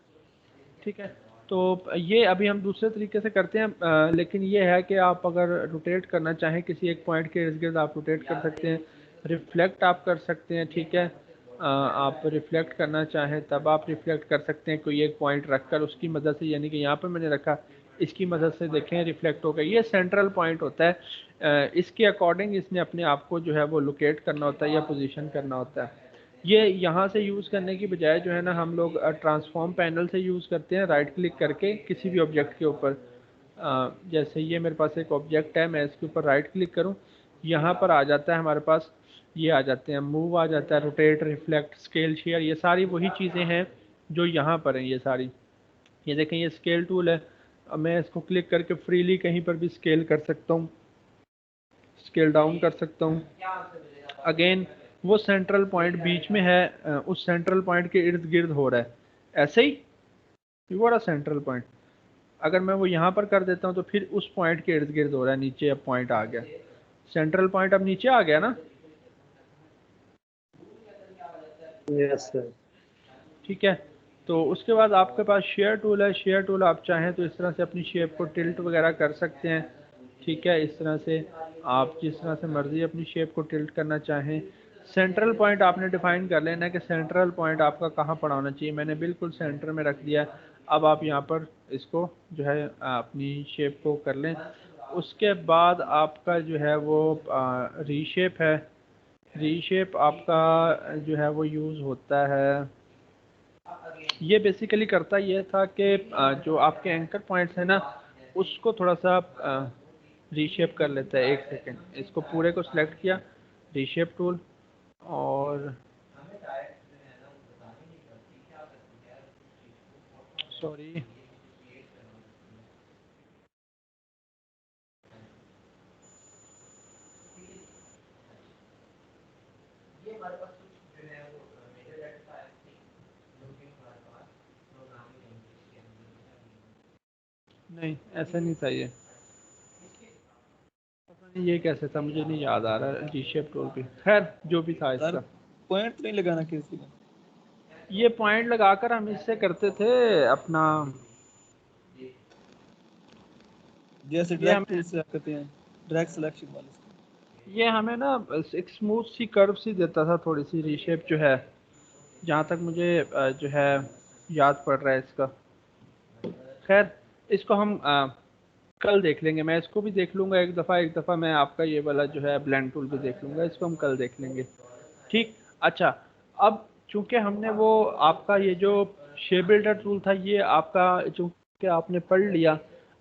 ठीक है, तो ये अभी हम दूसरे तरीके से करते हैं, लेकिन ये है कि आप अगर रोटेट करना चाहें किसी एक पॉइंट के इर्द गिर्द आप रोटेट कर सकते हैं। रिफ्लेक्ट आप कर सकते हैं, ठीक है। आप रिफ्लेक्ट करना चाहें तब आप रिफ्लेक्ट कर सकते हैं कोई एक पॉइंट रखकर उसकी मदद से, यानी कि यहाँ पर मैंने रखा, इसकी मदद से देखें रिफ्लेक्ट हो गया। ये सेंट्रल पॉइंट होता है, इसके अकॉर्डिंग इसने अपने आप को जो है वो लोकेट करना होता है या पोजीशन करना होता है। ये यहाँ से यूज़ करने की बजाय जो है ना हम लोग ट्रांसफॉर्म पैनल से यूज़ करते हैं, राइट क्लिक करके किसी भी ऑब्जेक्ट के ऊपर। जैसे ये मेरे पास एक ऑब्जेक्ट है, मैं इसके ऊपर राइट क्लिक करूँ, यहाँ पर आ जाता है हमारे पास, ये आ जाते हैं, मूव आ जाता है, रोटेट, रिफ्लेक्ट, स्केल, शेयर, ये सारी वही चीज़ें हैं जो यहाँ पर हैं। ये सारी, ये देखें, ये स्केल टूल है। अब मैं इसको क्लिक करके फ्रीली कहीं पर भी स्केल कर सकता हूँ, स्केल डाउन कर सकता हूँ। अगेन वो सेंट्रल पॉइंट बीच में है, उस सेंट्रल पॉइंट के इर्द गिर्द हो रहा है, ऐसे ही वो रहा सेंट्रल पॉइंट। अगर मैं वो यहाँ पर कर देता हूँ तो फिर उस पॉइंट के इर्द गिर्द हो रहा है, नीचे अब पॉइंट आ गया, सेंट्रल पॉइंट अब नीचे आ गया ना। Yes sir. ठीक है, तो उसके बाद आपके पास शेयर टूल है। शेयर टूल आप चाहें तो इस तरह से अपनी शेप को टिल्ट वगैरह कर सकते हैं। ठीक है, इस तरह से आप जिस तरह से मर्जी अपनी शेप को टिल्ट करना चाहें। सेंट्रल पॉइंट आपने डिफाइन कर लेना है कि सेंट्रल पॉइंट आपका कहाँ पड़ा होना चाहिए। मैंने बिल्कुल सेंटर में रख दिया। अब आप यहाँ पर इसको जो है अपनी शेप को कर लें। उसके बाद आपका जो है वो रीशेप है। रीशेप आपका जो है वो यूज़ होता है, ये बेसिकली करता ये था कि जो आपके एंकर पॉइंट्स हैं ना, उसको थोड़ा सा रीशेप कर लेता है। एक सेकेंड, इसको पूरे को सिलेक्ट किया, रीशेप टूल, और सॉरी नहीं, ऐसा नहीं था ये, पता नहीं ये कैसे था, मुझे नहीं याद आ रहा रीशेप टूल भी। खैर जो भी था इसका, पॉइंट नहीं लगाना किसी में। ये पॉइंट लगाकर हम इससे करते थे अपना, जैसे ये डायरेक्ट हमें टूल से करते हैं, डायरेक्ट सिलेक्शन वाले। ये हमें ना एक स्मूथ सी कर्व सी देता था, थोड़ी सी रीशेप जो है, जहाँ तक मुझे जो है याद पड़ रहा है इसका। खैर इसको हम कल देख लेंगे, मैं इसको भी देख लूँगा एक दफ़ा मैं आपका ये वाला जो है ब्लेंड टूल भी देख लूँगा, इसको हम कल देख लेंगे। ठीक, अच्छा, अब चूंकि हमने वो आपका ये जो शेप बिल्डर टूल था ये आपका चूंकि आपने पढ़ लिया,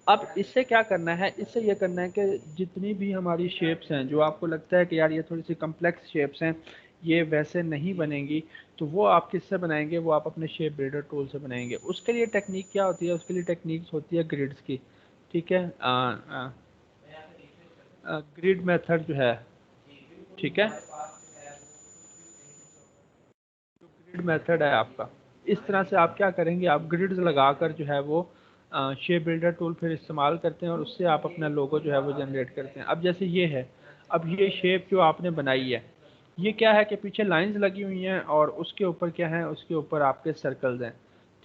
अब इससे क्या करना है, इससे ये करना है कि जितनी भी हमारी शेप्स हैं जो आपको लगता है कि यार ये थोड़ी सी कम्प्लेक्स शेप्स हैं, ये वैसे नहीं बनेंगी, तो वो आप किससे बनाएंगे, वो आप अपने शेप बिल्डर टूल से बनाएंगे। उसके लिए टेक्निक क्या होती है, उसके लिए टेक्निक्स होती है ग्रिड्स की। ठीक है, ग्रिड मेथड जो है, ठीक है, ग्रिड मेथड है आपका। इस तरह से आप क्या करेंगे, आप ग्रिड्स लगाकर जो है वो शेप बिल्डर टूल फिर इस्तेमाल करते हैं और उससे आप अपना लोगो जो है वो जनरेट करते हैं। अब जैसे ये है, अब ये शेप जो आपने बनाई है, ये क्या है कि पीछे लाइंस लगी हुई हैं और उसके ऊपर क्या है, उसके ऊपर आपके सर्कल्स हैं।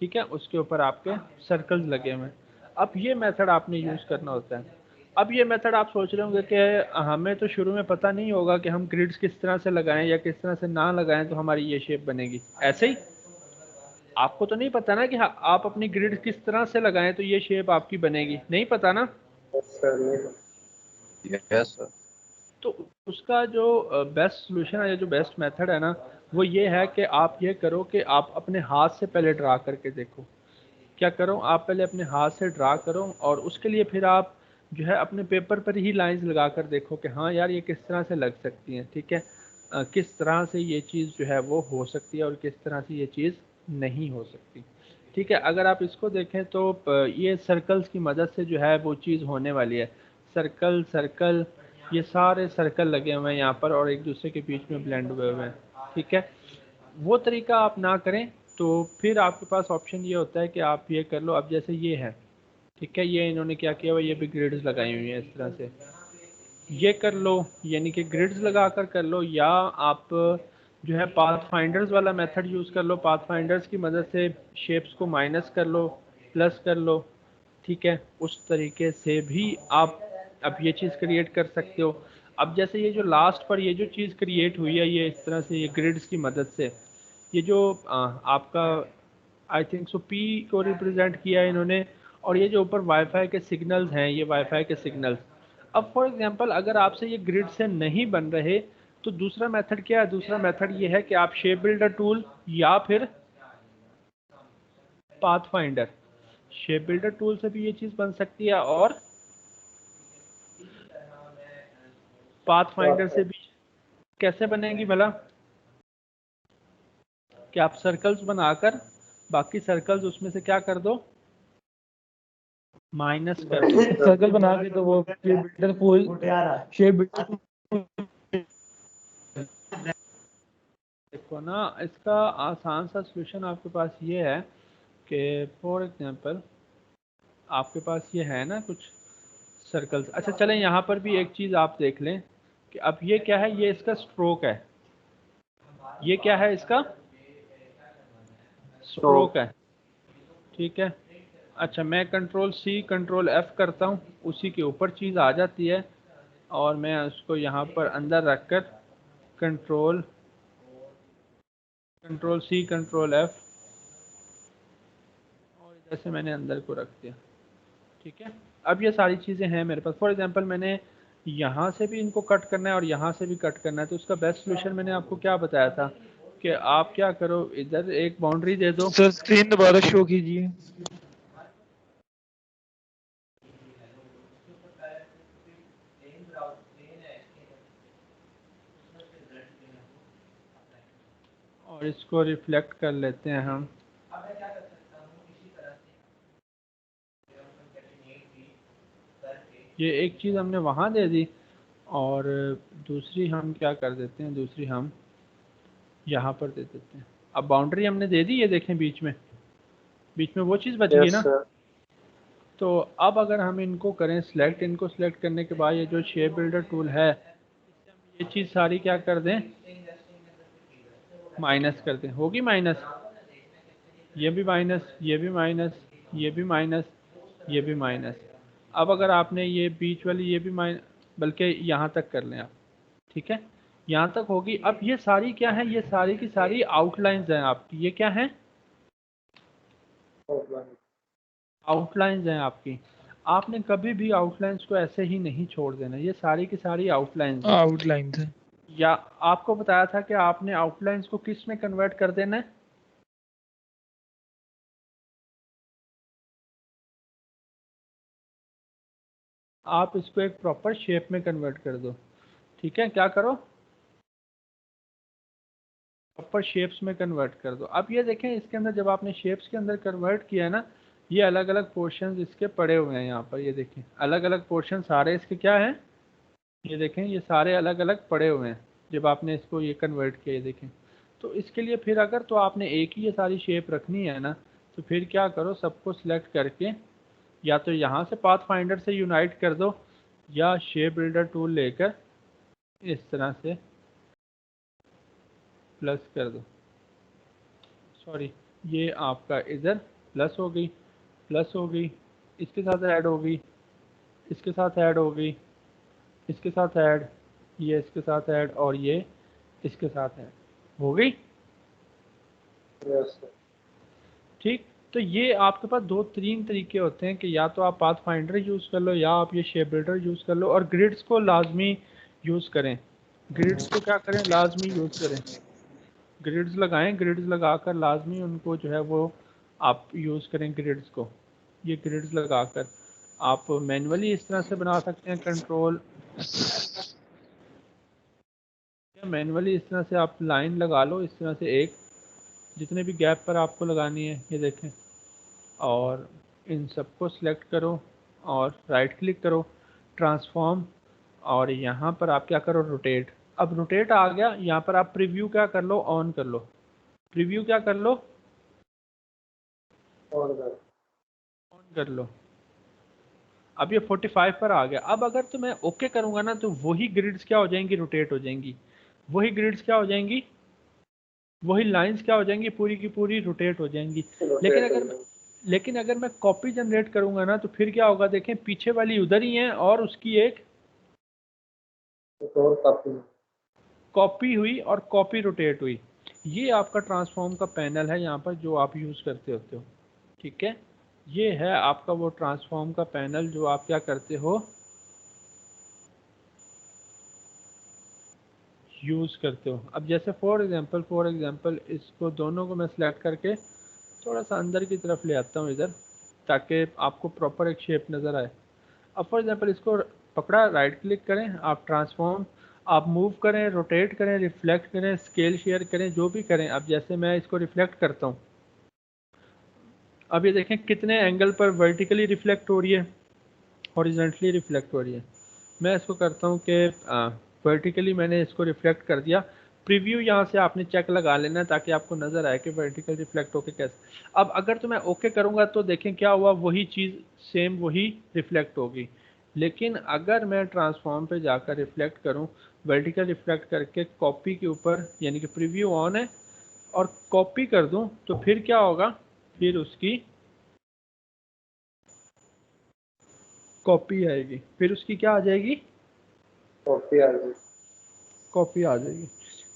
ठीक है, उसके ऊपर आपके सर्कल्स लगे हुए हैं। अब ये मेथड आपने यूज़ करना होता है। अब ये मेथड आप सोच रहे होंगे कि हमें तो शुरू में पता नहीं होगा कि हम ग्रिड्स किस तरह से लगाएं या किस तरह से ना लगाएं तो हमारी ये शेप बनेगी। ऐसे ही आपको तो नहीं पता ना कि आप अपनी ग्रिड किस तरह से लगाएं तो ये शेप आपकी बनेगी, नहीं पता ना। Yes sir. तो उसका जो बेस्ट सोल्यूशन है या जो बेस्ट मेथड है ना, वो ये है कि आप ये करो कि आप अपने हाथ से पहले ड्रा करके देखो। क्या करो, आप पहले अपने हाथ से ड्रा करो और उसके लिए फिर आप जो है अपने पेपर पर ही लाइंस लगा कर देखो कि हाँ यार ये किस तरह से लग सकती हैं। ठीक है, किस तरह से ये चीज़ जो है वो हो सकती है और किस तरह से ये चीज़ नहीं हो सकती। ठीक है, अगर आप इसको देखें तो ये सर्कल्स की मदद से जो है वो चीज़ होने वाली है। सर्कल सर्कल, ये सारे सर्कल लगे हुए हैं यहाँ पर और एक दूसरे के बीच में ब्लेंड हुए हुए हैं। ठीक है, वो तरीका आप ना करें तो फिर आपके पास ऑप्शन ये होता है कि आप ये कर लो। अब जैसे ये है, ठीक है, ये इन्होंने क्या किया हुआ, ये भी ग्रिड्स लगाई हुई हैं इस तरह से, ये कर लो, यानी कि ग्रिड्स लगा कर लो, या आप जो है पाथ फाइंडर्स वाला मेथड यूज़ कर लो। पाथ फाइंडर्स की मदद से शेप्स को माइनस कर लो, प्लस कर लो। ठीक है, उस तरीके से भी आप अब ये चीज़ क्रिएट कर सकते हो। अब जैसे ये जो लास्ट पर ये जो चीज़ क्रिएट हुई है, ये इस तरह से ये ग्रिड्स की मदद से, ये जो आपका आई थिंक सो पी को रिप्रेजेंट किया है इन्होंने, और ये जो ऊपर वाईफाई के सिग्नल्स हैं, ये वाईफाई के सिग्नल्स। अब फॉर एग्जांपल अगर आपसे ये ग्रिड से नहीं बन रहे तो दूसरा मेथड क्या है, दूसरा मेथड ये है कि आप शेप बिल्डर टूल या फिर path finder, shape builder tool से भी ये चीज़ बन सकती है और पाथ फाइंडर से भी। कैसे बनेगी भला, कि आप सर्कल्स बनाकर बाकी सर्कल्स उसमें से क्या कर दो, माइनस कर दो। सर्कल बना के तो वो shape builder full shape builder. देखो ना, इसका आसान सा सोल्यूशन आपके पास ये है कि फॉर एग्जांपल आपके पास ये है ना कुछ सर्कल्स। अच्छा चलें, यहाँ पर भी एक चीज़ आप देख लें कि अब ये क्या है, ये इसका स्ट्रोक है, ये क्या है, इसका स्ट्रोक है, ठीक है। अच्छा मैं कंट्रोल सी कंट्रोल एफ करता हूँ, उसी के ऊपर चीज़ आ जाती है और मैं उसको यहाँ पर अंदर रख कर कंट्रोल सी कंट्रोल एफ और इधर से मैंने अंदर को रख दिया, ठीक है। अब ये सारी चीज़ें हैं मेरे पास। फॉर एग्जांपल मैंने यहाँ से भी इनको कट करना है और यहाँ से भी कट करना है, तो उसका बेस्ट सोल्यूशन मैंने आपको क्या बताया था कि आप क्या करो, इधर एक बाउंड्री दे दो। सर स्क्रीन दोबारा शो कीजिए। और इसको रिफ्लेक्ट कर लेते हैं हम। ये एक चीज़ हमने वहाँ दे दी और दूसरी हम क्या कर देते हैं, दूसरी हम यहाँ पर दे देते हैं। अब बाउंड्री हमने दे दी, ये देखें बीच में वो चीज़ बच गई ना। तो अब अगर हम इनको करें सिलेक्ट, इनको सिलेक्ट करने के बाद ये जो शेप बिल्डर टूल है, ये चीज़ सारी क्या कर दें, माइनस कर दें। होगी माइनस, ये भी माइनस, ये भी माइनस, ये भी माइनस, ये भी माइनस। अब अगर आपने ये बीच वाली ये भी माइनस, बल्कि यहाँ तक कर लें आप, ठीक है, यहाँ तक होगी। अब ये सारी क्या है, ये सारी की सारी आउटलाइंस हैं आपकी। ये क्या है, आउटलाइंस हैं आपकी। आपने कभी भी आउटलाइंस को ऐसे ही नहीं छोड़ देना, ये सारी की सारी आउटलाइंस हैं। आउटलाइंस है। या आपको बताया था कि आपने आउटलाइंस को किस में कन्वर्ट कर देना है, आप इसको एक प्रॉपर शेप में कन्वर्ट कर दो, ठीक है। क्या करो, प्रॉपर शेप्स में कन्वर्ट कर दो। अब ये देखें इसके अंदर जब आपने शेप्स के अंदर कन्वर्ट किया है ना, ये अलग अलग पोर्शंस इसके पड़े हुए हैं यहाँ पर। ये देखें अलग अलग पोर्शन सारे इसके क्या हैं, ये देखें ये सारे अलग अलग पड़े हुए हैं जब आपने इसको ये कन्वर्ट किया। ये देखें, तो इसके लिए फिर अगर तो आपने एक ही ये सारी शेप रखनी है ना, तो फिर क्या करो, सबको सिलेक्ट करके या तो यहाँ से पाथ फाइंडर से यूनाइट कर दो या शेप बिल्डर टूल लेकर इस तरह से प्लस कर दो। सॉरी, ये आपका इधर प्लस हो गई, प्लस हो गई, इसके साथ ऐड हो गई, इसके साथ ऐड हो गई, इसके साथ ऐड, ये इसके साथ ऐड और ये इसके साथ ऐड हो गई, ठीक। तो ये आपके पास दो तीन तरीके होते हैं कि या तो आप पाथ फाइंडर यूज़ कर लो या आप ये शेप बिल्डर यूज़ कर लो। और ग्रिड्स को लाजमी यूज़ करें, ग्रिड्स को क्या करें, लाजमी यूज़ करें, ग्रिड्स लगाएं, ग्रिड्स लगाकर लाजमी उनको जो है वो आप यूज़ करें ग्रिड्स को। ये ग्रिड्स लगाकर आप मैनुअली इस तरह से बना सकते हैं कंट्रोल, मैनुअली इस तरह से आप लाइन लगा लो इस तरह से, एक जितने भी गैप पर आपको लगानी है, ये देखें। और इन सबको सिलेक्ट करो और राइट क्लिक करो, ट्रांसफॉर्म, और यहाँ पर आप क्या करो, रोटेट। अब रोटेट आ गया, यहाँ पर आप प्रीव्यू क्या कर लो, ऑन कर लो, प्रीव्यू क्या कर लो, ऑन कर लो। अब ये 45 पर आ गया। अब अगर तो मैं ओके करूँगा ना, तो वही ग्रिड्स क्या हो जाएंगी, रोटेट हो जाएंगी, वही ग्रिड्स क्या हो जाएंगी, वही लाइंस क्या हो जाएंगी, पूरी की पूरी रोटेट हो जाएंगी। लेकिन अगर मैं कॉपी जनरेट करूंगा ना, तो फिर क्या होगा, देखें पीछे वाली उधर ही है और उसकी एक कॉपी हुई और कॉपी रोटेट हुई। ये आपका ट्रांसफॉर्म का पैनल है यहाँ पर जो आप यूज़ करते होते हो, ठीक है। ये है आपका वो ट्रांसफॉर्म का पैनल जो आप क्या करते हो, यूज़ करते हो। अब जैसे फॉर एग्जांपल इसको दोनों को मैं सिलेक्ट करके थोड़ा सा अंदर की तरफ ले आता हूँ इधर, ताकि आपको प्रॉपर एक शेप नज़र आए। अब फॉर एग्जांपल इसको पकड़ा, राइट क्लिक करें, आप ट्रांसफॉर्म, आप मूव करें, रोटेट करें, रिफ्लेक्ट करें, स्केल शेयर करें, जो भी करें। अब जैसे मैं इसको रिफ्लेक्ट करता हूँ, अब ये देखें कितने एंगल पर वर्टिकली रिफ्लेक्ट हो रही है, हॉरिजॉन्टली रिफ्लेक्ट हो रही है। मैं इसको करता हूँ कि वर्टिकली मैंने इसको रिफ्लेक्ट कर दिया, प्रीव्यू यहाँ से आपने चेक लगा लेना है ताकि आपको नज़र आए कि वर्टिकल रिफ्लेक्ट होके कैसे। अब अगर तो मैं ओके करूँगा तो देखें क्या हुआ, वही चीज़ सेम वही रिफ्लेक्ट होगी। लेकिन अगर मैं ट्रांसफॉर्म पे जाकर रिफ्लेक्ट करूँ, वर्टिकल रिफ्लेक्ट करके कॉपी के ऊपर यानी कि प्रीव्यू ऑन है और कॉपी कर दूँ तो फिर क्या होगा, फिर उसकी कॉपी आएगी, फिर उसकी क्या आ जाएगी, कॉपी आ गई। कॉपी आ जाएगी।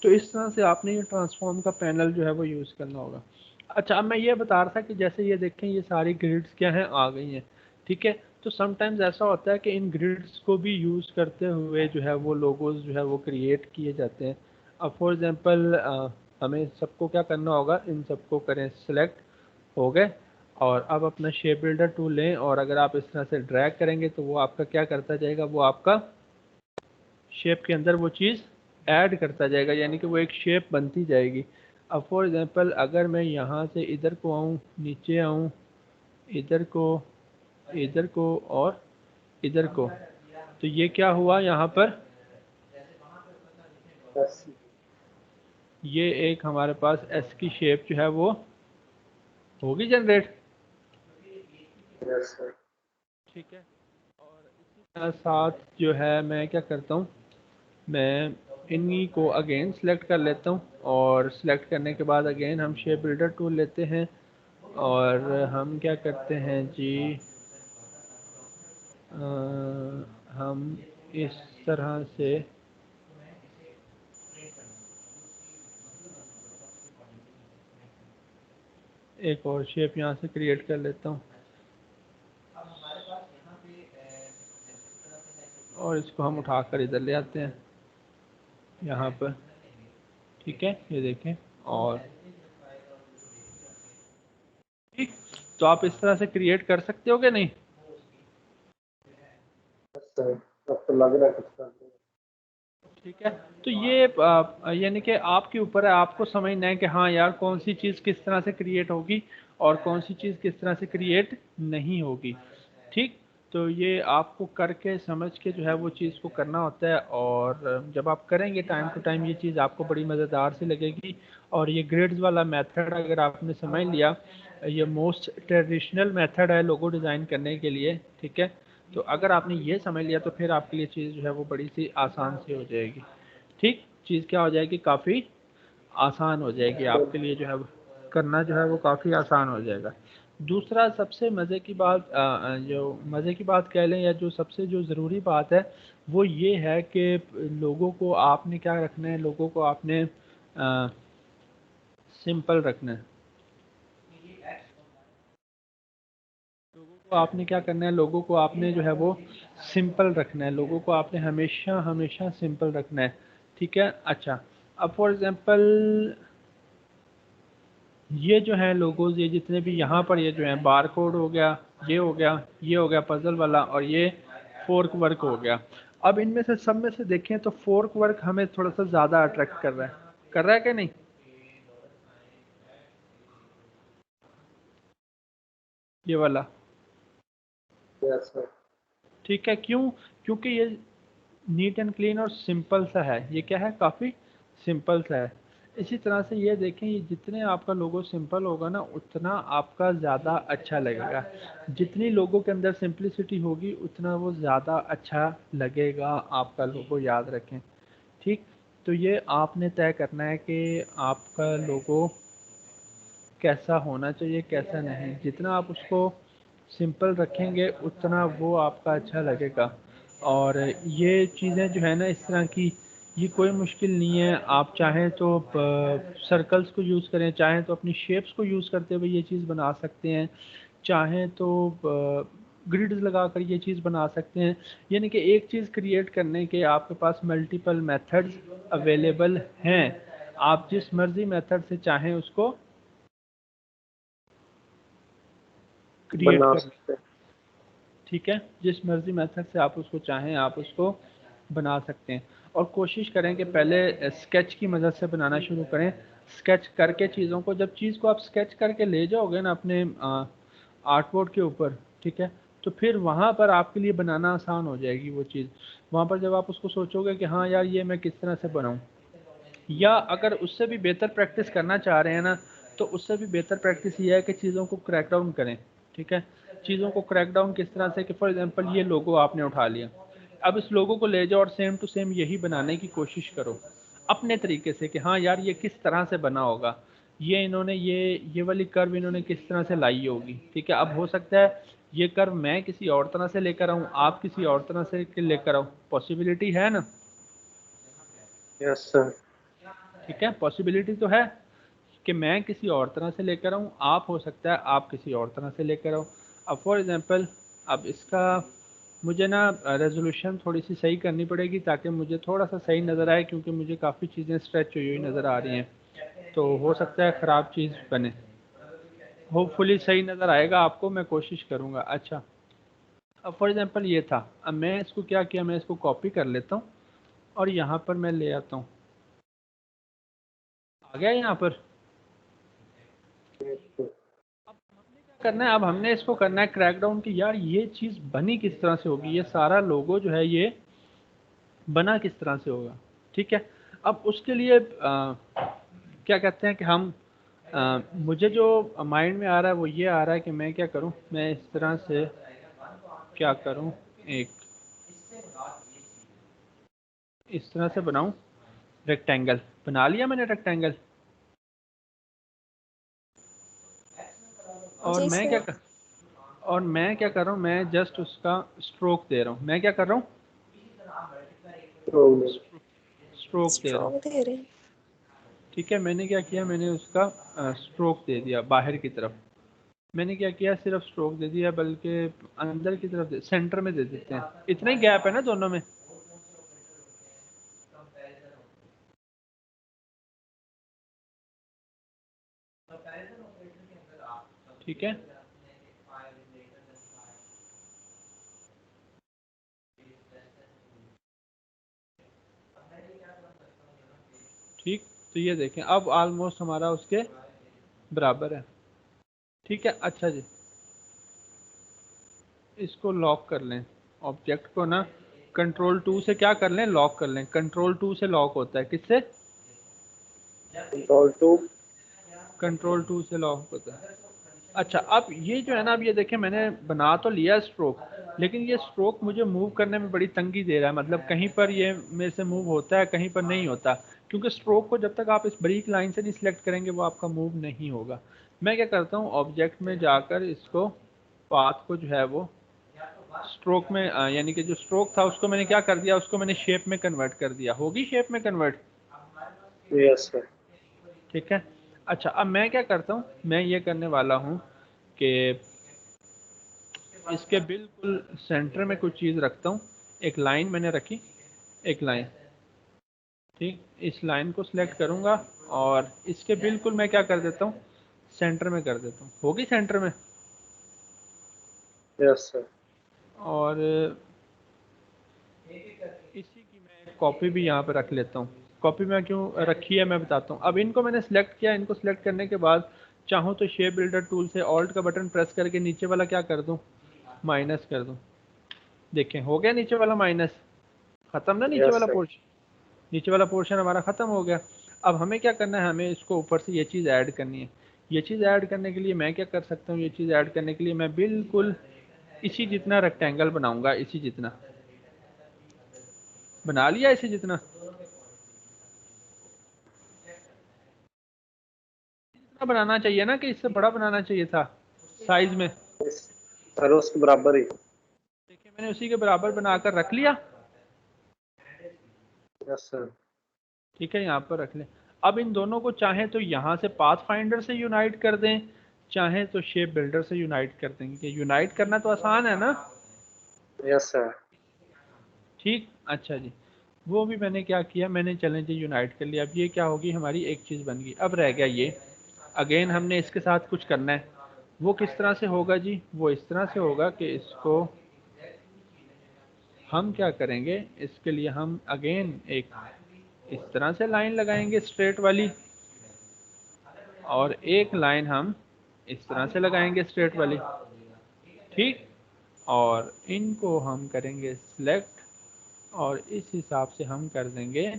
तो इस तरह से आपने ये ट्रांसफॉर्म का पैनल जो है वो यूज़ करना होगा। अच्छा, अब मैं ये बता रहा था कि जैसे ये देखें ये सारी ग्रिड्स क्या हैं, आ गई हैं, ठीक है। तो समटाइम्स ऐसा होता है कि इन ग्रिड्स को भी यूज़ करते हुए जो है वो लोगोज जो है वो क्रिएट किए जाते हैं। अब फॉर एग्जांपल हमें सबको क्या करना होगा, इन सबको करें सेलेक्ट, हो गए। और अब अपना शेप बिल्डर टूल लें और अगर आप इस तरह से ड्रैग करेंगे तो वो आपका क्या करता जाएगा, वो आपका शेप के अंदर वो चीज़ ऐड करता जाएगा, यानी कि वो एक शेप बनती जाएगी। अब फॉर एग्जांपल अगर मैं यहाँ से इधर को आऊँ, नीचे आऊँ, इधर को और इधर को, तो ये क्या हुआ यहाँ पर, यस ये एक हमारे पास एस की शेप जो है वो होगी जनरेट, यस सर। ठीक है। और इसी तरह साथ जो है मैं क्या करता हूँ, मैं इन्हीं को अगेन सेलेक्ट कर लेता हूँ और सेलेक्ट करने के बाद अगेन हम शेप बिल्डर टूल लेते हैं और हम क्या करते हैं जी, हम इस तरह से एक और शेप यहाँ से क्रिएट कर लेता हूँ और इसको हम उठाकर इधर ले आते हैं यहाँ पर, ठीक है। ये देखें, और ठीक, तो आप इस तरह से क्रिएट कर सकते हो कि नहीं, सर अब तो लग रहा है कुछ कर देंगे। ठीक है। तो ये यानी कि आपके ऊपर है, आपको समझना है कि हाँ यार कौन सी चीज़ किस तरह से क्रिएट होगी और कौन सी चीज़ किस तरह से क्रिएट नहीं होगी, ठीक। तो ये आपको करके समझ के जो है वो चीज़ को करना होता है और जब आप करेंगे टाइम टू टाइम ये चीज़ आपको बड़ी मज़ेदार सी लगेगी। और ये ग्रिड्स वाला मेथड अगर आपने समझ लिया, ये मोस्ट ट्रेडिशनल मेथड है लोगो डिज़ाइन करने के लिए, ठीक है। तो अगर आपने ये समझ लिया तो फिर आपके लिए चीज़ जो है वो बड़ी सी आसान सी हो जाएगी, ठीक। चीज़ क्या हो जाएगी, काफ़ी आसान हो जाएगी आपके लिए, जो है करना जो है वो काफ़ी आसान हो जाएगा। दूसरा सबसे मज़े की बात, जो मज़े की बात कह लें या जो सबसे जो ज़रूरी बात है वो ये है कि लोगों को आपने क्या रखना है, लोगों को आपने सिंपल रखना है। लोगों को आपने क्या करना है, लोगों को आपने जो है वो सिंपल रखना है, लोगों को आपने हमेशा हमेशा सिंपल रखना है, ठीक है। अच्छा, अब फॉर एग्जांपल ये जो है लोगोज, ये जितने भी यहाँ पर ये जो है बार कोड हो गया, ये हो गया, ये हो गया पजल वाला, और ये फोर्क वर्क हो गया। अब इनमें से सब में से देखें तो फोर्क वर्क हमें थोड़ा सा ज़्यादा अट्रैक्ट कर रहा है कि नहीं, ये वाला, यस सर। ठीक है। क्यों, क्योंकि ये नीट एंड क्लीन और सिंपल सा है, ये क्या है, काफ़ी सिंपल सा है। इसी तरह से ये देखें, ये जितने आपका लोगो सिंपल होगा ना उतना आपका ज़्यादा अच्छा लगेगा, जितनी लोगों के अंदर सिंपलिसिटी होगी उतना वो ज़्यादा अच्छा लगेगा आपका लोगो, याद रखें, ठीक। तो ये आपने तय करना है कि आपका लोगो कैसा होना चाहिए कैसा नहीं, जितना आप उसको सिंपल रखेंगे उतना वो आपका अच्छा लगेगा। और ये चीज़ें जो है ना इस तरह की, ये कोई मुश्किल नहीं है, आप चाहें तो सर्कल्स को यूज़ करें, चाहें तो अपनी शेप्स को यूज़ करते हुए ये चीज़ बना सकते हैं, चाहें तो ग्रिड्स लगाकर ये चीज़ बना सकते हैं। यानी कि एक चीज़ क्रिएट करने के आपके पास मल्टीपल मेथड्स अवेलेबल हैं, आप जिस मर्ज़ी मेथड से चाहें उसको क्रिएट बना कर, सकते हैं। ठीक है। जिस मर्जी मेथड से आप उसको चाहें आप उसको बना सकते हैं। और कोशिश करें कि पहले स्केच की मदद से बनाना शुरू करें, स्केच करके चीज़ों को, जब चीज़ को आप स्केच करके ले जाओगे ना अपने आर्टबोर्ड के ऊपर, ठीक है, तो फिर वहाँ पर आपके लिए बनाना आसान हो जाएगी वो चीज़। वहाँ पर जब आप उसको सोचोगे कि हाँ यार ये मैं किस तरह से बनाऊँ, या अगर उससे भी बेहतर प्रैक्टिस करना चाह रहे हैं ना, तो उससे भी बेहतर प्रैक्टिस ये है कि चीज़ों को क्रैक डाउन करें। ठीक है, चीज़ों को क्रैक डाउन किस तरह से कि फॉर एग्जांपल ये लोगो आपने उठा लिया, अब इस लोगो को ले जाओ और सेम टू सेम यही बनाने की कोशिश करो अपने तरीके से कि हाँ यार ये किस तरह से बना होगा, ये इन्होंने ये वाली कर्व इन्होंने किस तरह से लाई होगी। ठीक है, अब हो सकता है ये कर्व मैं किसी और तरह से लेकर आऊँ, आप किसी और तरह से लेकर आओ, पॉसिबिलिटी है ना। Yes sir. ठीक है, पॉसिबिलिटी तो है कि मैं किसी और तरह से लेकर आऊँ, आप हो सकता है आप किसी और तरह से लेकर आओ। अब फॉर एग्जांपल अब इसका मुझे ना रेजोल्यूशन थोड़ी सी सही करनी पड़ेगी ताकि मुझे थोड़ा सा सही नज़र आए, क्योंकि मुझे काफ़ी चीज़ें स्ट्रेच हुई हुई नज़र आ रही हैं, तो हो सकता है ख़राब चीज़ बने। होपफुली सही नज़र आएगा आपको, मैं कोशिश करूँगा। अच्छा, अब फॉर एग्जांपल ये था, अब मैं इसको क्या किया, मैं इसको कॉपी कर लेता हूँ और यहाँ पर मैं ले आता हूँ, आ गया यहाँ पर। करना है अब हमने इसको करना है क्रैक डाउन कि यार ये चीज़ बनी किस तरह से होगी, ये सारा लोगो जो है ये बना किस तरह से होगा। ठीक है, अब उसके लिए क्या कहते हैं कि हम मुझे जो माइंड में आ रहा है वो ये आ रहा है कि मैं क्या करूं, मैं इस तरह से क्या करूं, एक इस तरह से बनाऊं, रेक्टेंगल बना लिया मैंने रेक्टेंगल, और जी मैं सर। क्या कर रहा हूँ, मैं जस्ट उसका स्ट्रोक दे रहा हूँ। मैं क्या कर रहा हूँ, स्ट्रोक दे रहा हूँ। स्ट्रोक दे रहे हैं। ठीक है, मैंने क्या किया, मैंने उसका स्ट्रोक दे दिया बाहर की तरफ। मैंने क्या किया, सिर्फ स्ट्रोक दे दिया, बल्कि अंदर की तरफ सेंटर में दे देते हैं, इतना ही गैप है ना दोनों में। ठीक है, ठीक, तो ये देखें अब ऑलमोस्ट हमारा उसके बराबर है। ठीक है, अच्छा जी, इसको लॉक कर लें, ऑब्जेक्ट को ना कंट्रोल 2 से क्या कर लें, लॉक कर लें। कंट्रोल 2 से लॉक होता है, किससे, कंट्रोल 2। कंट्रोल 2 से लॉक होता है। अच्छा, अब ये जो है ना, अब ये देखें मैंने बना तो लिया स्ट्रोक, लेकिन ये स्ट्रोक मुझे मूव करने में बड़ी तंगी दे रहा है, मतलब कहीं पर ये मेरे से मूव होता है, कहीं पर नहीं होता, क्योंकि स्ट्रोक को जब तक आप इस बारीक लाइन से नहीं सिलेक्ट करेंगे वो आपका मूव नहीं होगा। मैं क्या करता हूँ, ऑब्जेक्ट में जाकर इसको पाथ को जो है वो स्ट्रोक में यानी कि जो स्ट्रोक था उसको मैंने क्या कर दिया, उसको मैंने शेप में कन्वर्ट कर दिया, होगी शेप में कन्वर्ट। Yes sir. ठीक है, अच्छा अब मैं क्या करता हूँ, मैं ये करने वाला हूँ कि इसके बिल्कुल सेंटर में कुछ चीज़ रखता हूँ, एक लाइन मैंने रखी, एक लाइन। ठीक, इस लाइन को सिलेक्ट करूँगा और इसके बिल्कुल मैं क्या कर देता हूँ, सेंटर में कर देता हूँ, होगी सेंटर में। Yes sir. और इसी की मैं कॉपी भी यहाँ पे रख लेता हूँ। कॉपी में क्यों रखी है मैं बताता हूँ। अब इनको मैंने सिलेक्ट किया, इनको सिलेक्ट करने के बाद चाहूँ तो शेप बिल्डर टूल से ऑल्ट का बटन प्रेस करके नीचे वाला क्या कर दूँ, माइनस कर दूँ। देखें हो गया नीचे वाला माइनस, खत्म ना नीचे यस वाला सर। पोर्शन, नीचे वाला पोर्शन हमारा ख़त्म हो गया। अब हमें क्या करना है, हमें इसको ऊपर से ये चीज़ ऐड करनी है। ये चीज़ ऐड करने के लिए मैं क्या कर सकता हूँ, ये चीज़ ऐड करने के लिए मैं बिल्कुल इसी जितना रेक्टेंगल बनाऊंगा, इसी जितना बना लिया, इसी जितना बनाना चाहिए ना, कि इससे बड़ा बनाना चाहिए था साइज में। सर उसके बराबर ही। देखिए मैंने उसी के बराबर बनाकर रख लिया। Yes sir. ठीक है, यहाँ पर रख लें। अब इन दोनों को चाहें तो यहाँ से पाथ फाइंडर से यूनाइट कर दें, चाहें तो शेप बिल्डर से यूनाइट कर देंगे, कि यूनाइट करना तो आसान है ना। Yes sir. ठीक, अच्छा जी, वो भी मैंने क्या किया, मैंने चलें जी यूनाइट कर लिया। अब ये क्या होगी, हमारी एक चीज़ बन गई। अब रह गया ये, अगेन हमने इसके साथ कुछ करना है। वो किस तरह से होगा जी, वो इस तरह से होगा कि इसको हम क्या करेंगे, इसके लिए हम अगेन एक इस तरह से लाइन लगाएंगे स्ट्रेट वाली, और एक लाइन हम इस तरह से लगाएंगे स्ट्रेट वाली। ठीक, और इनको हम करेंगे सिलेक्ट, और इस हिसाब से हम कर देंगे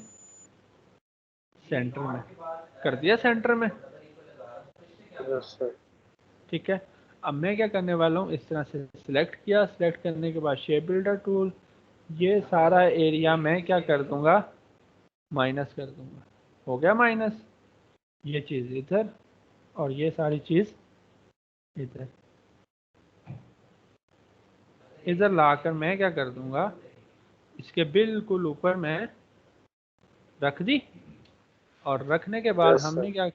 सेंटर में कर दिया, सेंटर में। Yes sir. ठीक है, अब मैं क्या करने वाला हूँ, इस तरह से सिलेक्ट किया, सिलेक्ट करने के बाद शेप बिल्डर टूल, ये सारा एरिया मैं क्या कर दूंगा, माइनस कर दूंगा। हो गया माइनस, ये चीज़ इधर और ये सारी चीज़ इधर। इधर लाकर मैं क्या कर दूंगा, इसके बिल्कुल ऊपर मैं रख दी। और रखने के बाद यस हमने सर। क्या,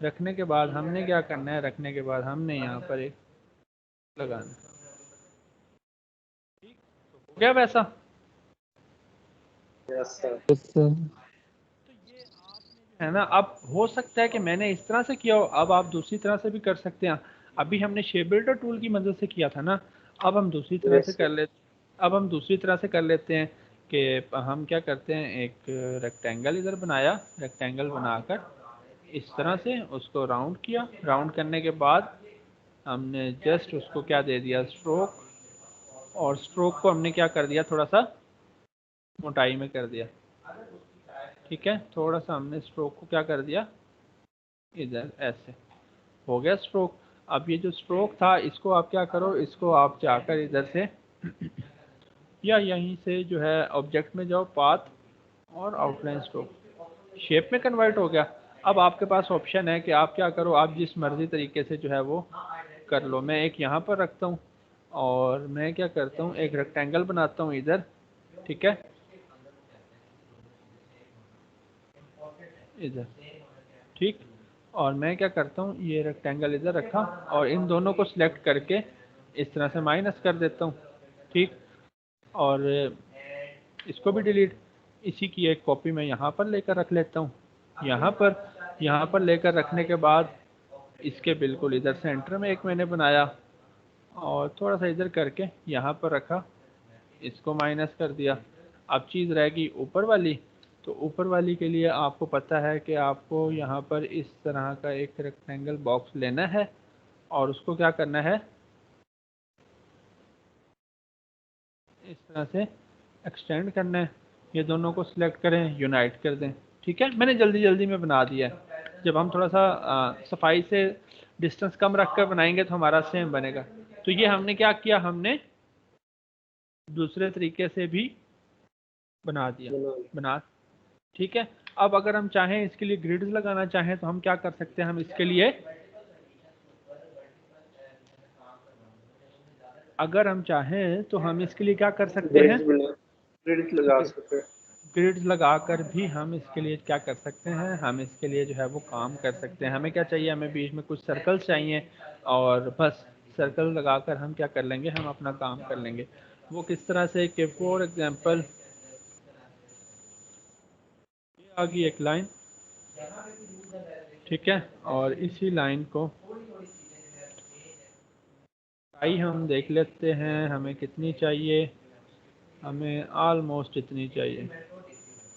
रखने के बाद हमने क्या करना है, रखने के बाद हमने यहाँ पर एक लगाना है। ठीक, तो हो गया वैसा। Yes sir. है ना, अब हो सकता है कि मैंने इस तरह से किया हो, अब आप दूसरी तरह से भी कर सकते हैं। अभी हमने शेप बिल्डर टूल की मदद से किया था ना, अब हम दूसरी तरह से यस कर सर। लेते अब हम दूसरी तरह से कर लेते हैं कि हम क्या करते हैं, एक रेक्टेंगल इधर बनाया, रेक्टेंगल बनाकर इस तरह से उसको राउंड किया। राउंड करने के बाद हमने जस्ट उसको क्या दे दिया, स्ट्रोक, और स्ट्रोक को हमने क्या कर दिया, थोड़ा सा मोटाई में कर दिया। ठीक है, थोड़ा सा हमने स्ट्रोक को क्या कर दिया, इधर ऐसे हो गया स्ट्रोक। अब ये जो स्ट्रोक था, इसको आप क्या करो, इसको आप जाकर इधर से या यहीं से जो है ऑब्जेक्ट में जाओ, पाथ और आउटलाइन स्ट्रोक, शेप में कन्वर्ट हो गया। अब आपके पास ऑप्शन है कि आप क्या करो, आप जिस मर्जी तरीके से जो है वो कर लो। मैं एक यहाँ पर रखता हूँ और मैं क्या करता हूँ, एक रेक्टेंगल बनाता हूँ इधर। ठीक है, इधर। ठीक, और मैं क्या करता हूँ, ये रेक्टेंगल इधर रखा और इन दोनों को सिलेक्ट करके इस तरह से माइनस कर देता हूँ। ठीक, और इसको भी डिलीट, इसी की एक कॉपी मैं यहाँ पर लेकर रख लेता हूँ। यहाँ पर लेकर रखने के बाद इसके बिल्कुल इधर सेंटर में एक मैंने बनाया और थोड़ा सा इधर करके यहाँ पर रखा, इसको माइनस कर दिया। अब चीज़ रहेगी ऊपर वाली, तो ऊपर वाली के लिए आपको पता है कि आपको यहाँ पर इस तरह का एक रेक्टेंगल बॉक्स लेना है और उसको क्या करना है, इस तरह से एक्सटेंड करना है। ये दोनों को सिलेक्ट करें, यूनाइट कर दें। ठीक है, मैंने जल्दी जल्दी में बना दिया है। जब हम थोड़ा सा सफाई से डिस्टेंस कम रख कर बनाएंगे तो हमारा सेम बनेगा। तो ये हमने क्या किया, हमने दूसरे तरीके से भी बना दिया, बना। ठीक है, अब अगर हम चाहें इसके लिए ग्रिड्स लगाना चाहें तो हम क्या कर सकते हैं, हम इसके लिए, अगर हम चाहें तो हम इसके लिए क्या कर सकते हैं, ग्रिड्स लगा सकते हैं। ग्रिड्स लगाकर भी हम इसके लिए क्या कर सकते हैं, हम इसके लिए जो है वो काम कर सकते हैं। हमें क्या चाहिए, हमें बीच में कुछ सर्कल्स चाहिए और बस सर्कल लगाकर हम क्या कर लेंगे, हम अपना काम कर लेंगे। वो किस तरह से कि फॉर एग्जांपल ये आ गई एक लाइन। ठीक है, और इसी लाइन को आई हम देख लेते हैं हमें कितनी चाहिए, हमें ऑलमोस्ट इतनी चाहिए,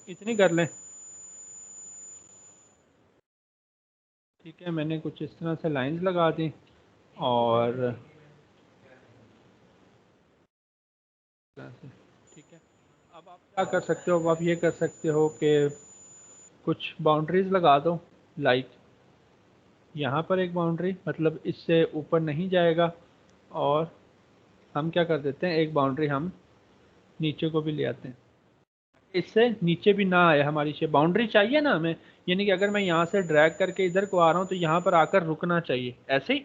इतनी कर लें। ठीक है, मैंने कुछ इस तरह से लाइंस लगा दी और ठीक है, अब आप क्या कर सकते हो, अब आप ये कर सकते हो कि कुछ बाउंड्रीज लगा दो। लाइक यहाँ पर एक बाउंड्री, मतलब इससे ऊपर नहीं जाएगा, और हम क्या कर देते हैं, एक बाउंड्री हम नीचे को भी ले आते हैं, इससे नीचे भी ना आए हमारी शेप। बाउंड्री चाहिए ना हमें, यानी कि अगर मैं यहाँ से ड्रैग करके इधर को आ रहा हूँ तो यहाँ पर आकर रुकना चाहिए, ऐसे ही,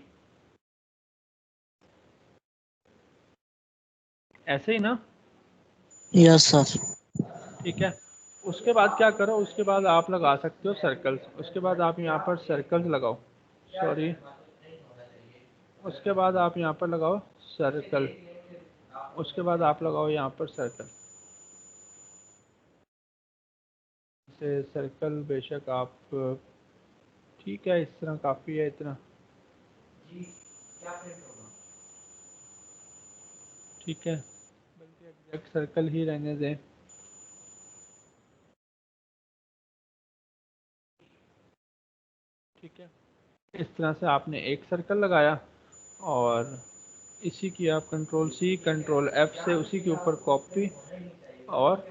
ऐसे ही ना। Yes sir. ठीक है, उसके बाद क्या करो, उसके बाद आप लगा सकते हो सर्कल्स। उसके बाद आप यहाँ पर सर्कल्स लगाओ, सॉरी, उसके बाद आप यहाँ पर लगाओ सर्कल, उसके बाद आप लगाओ यहाँ पर सर्कल से सर्कल। बेशक आप, ठीक है, इस तरह काफ़ी है इतना। ठीक है, बल्कि एग्जैक्ट सर्कल ही रहने दें। ठीक है, इस तरह से आपने एक सर्कल लगाया और इसी की आप कंट्रोल सी कंट्रोल एफ से उसी के ऊपर कॉपी और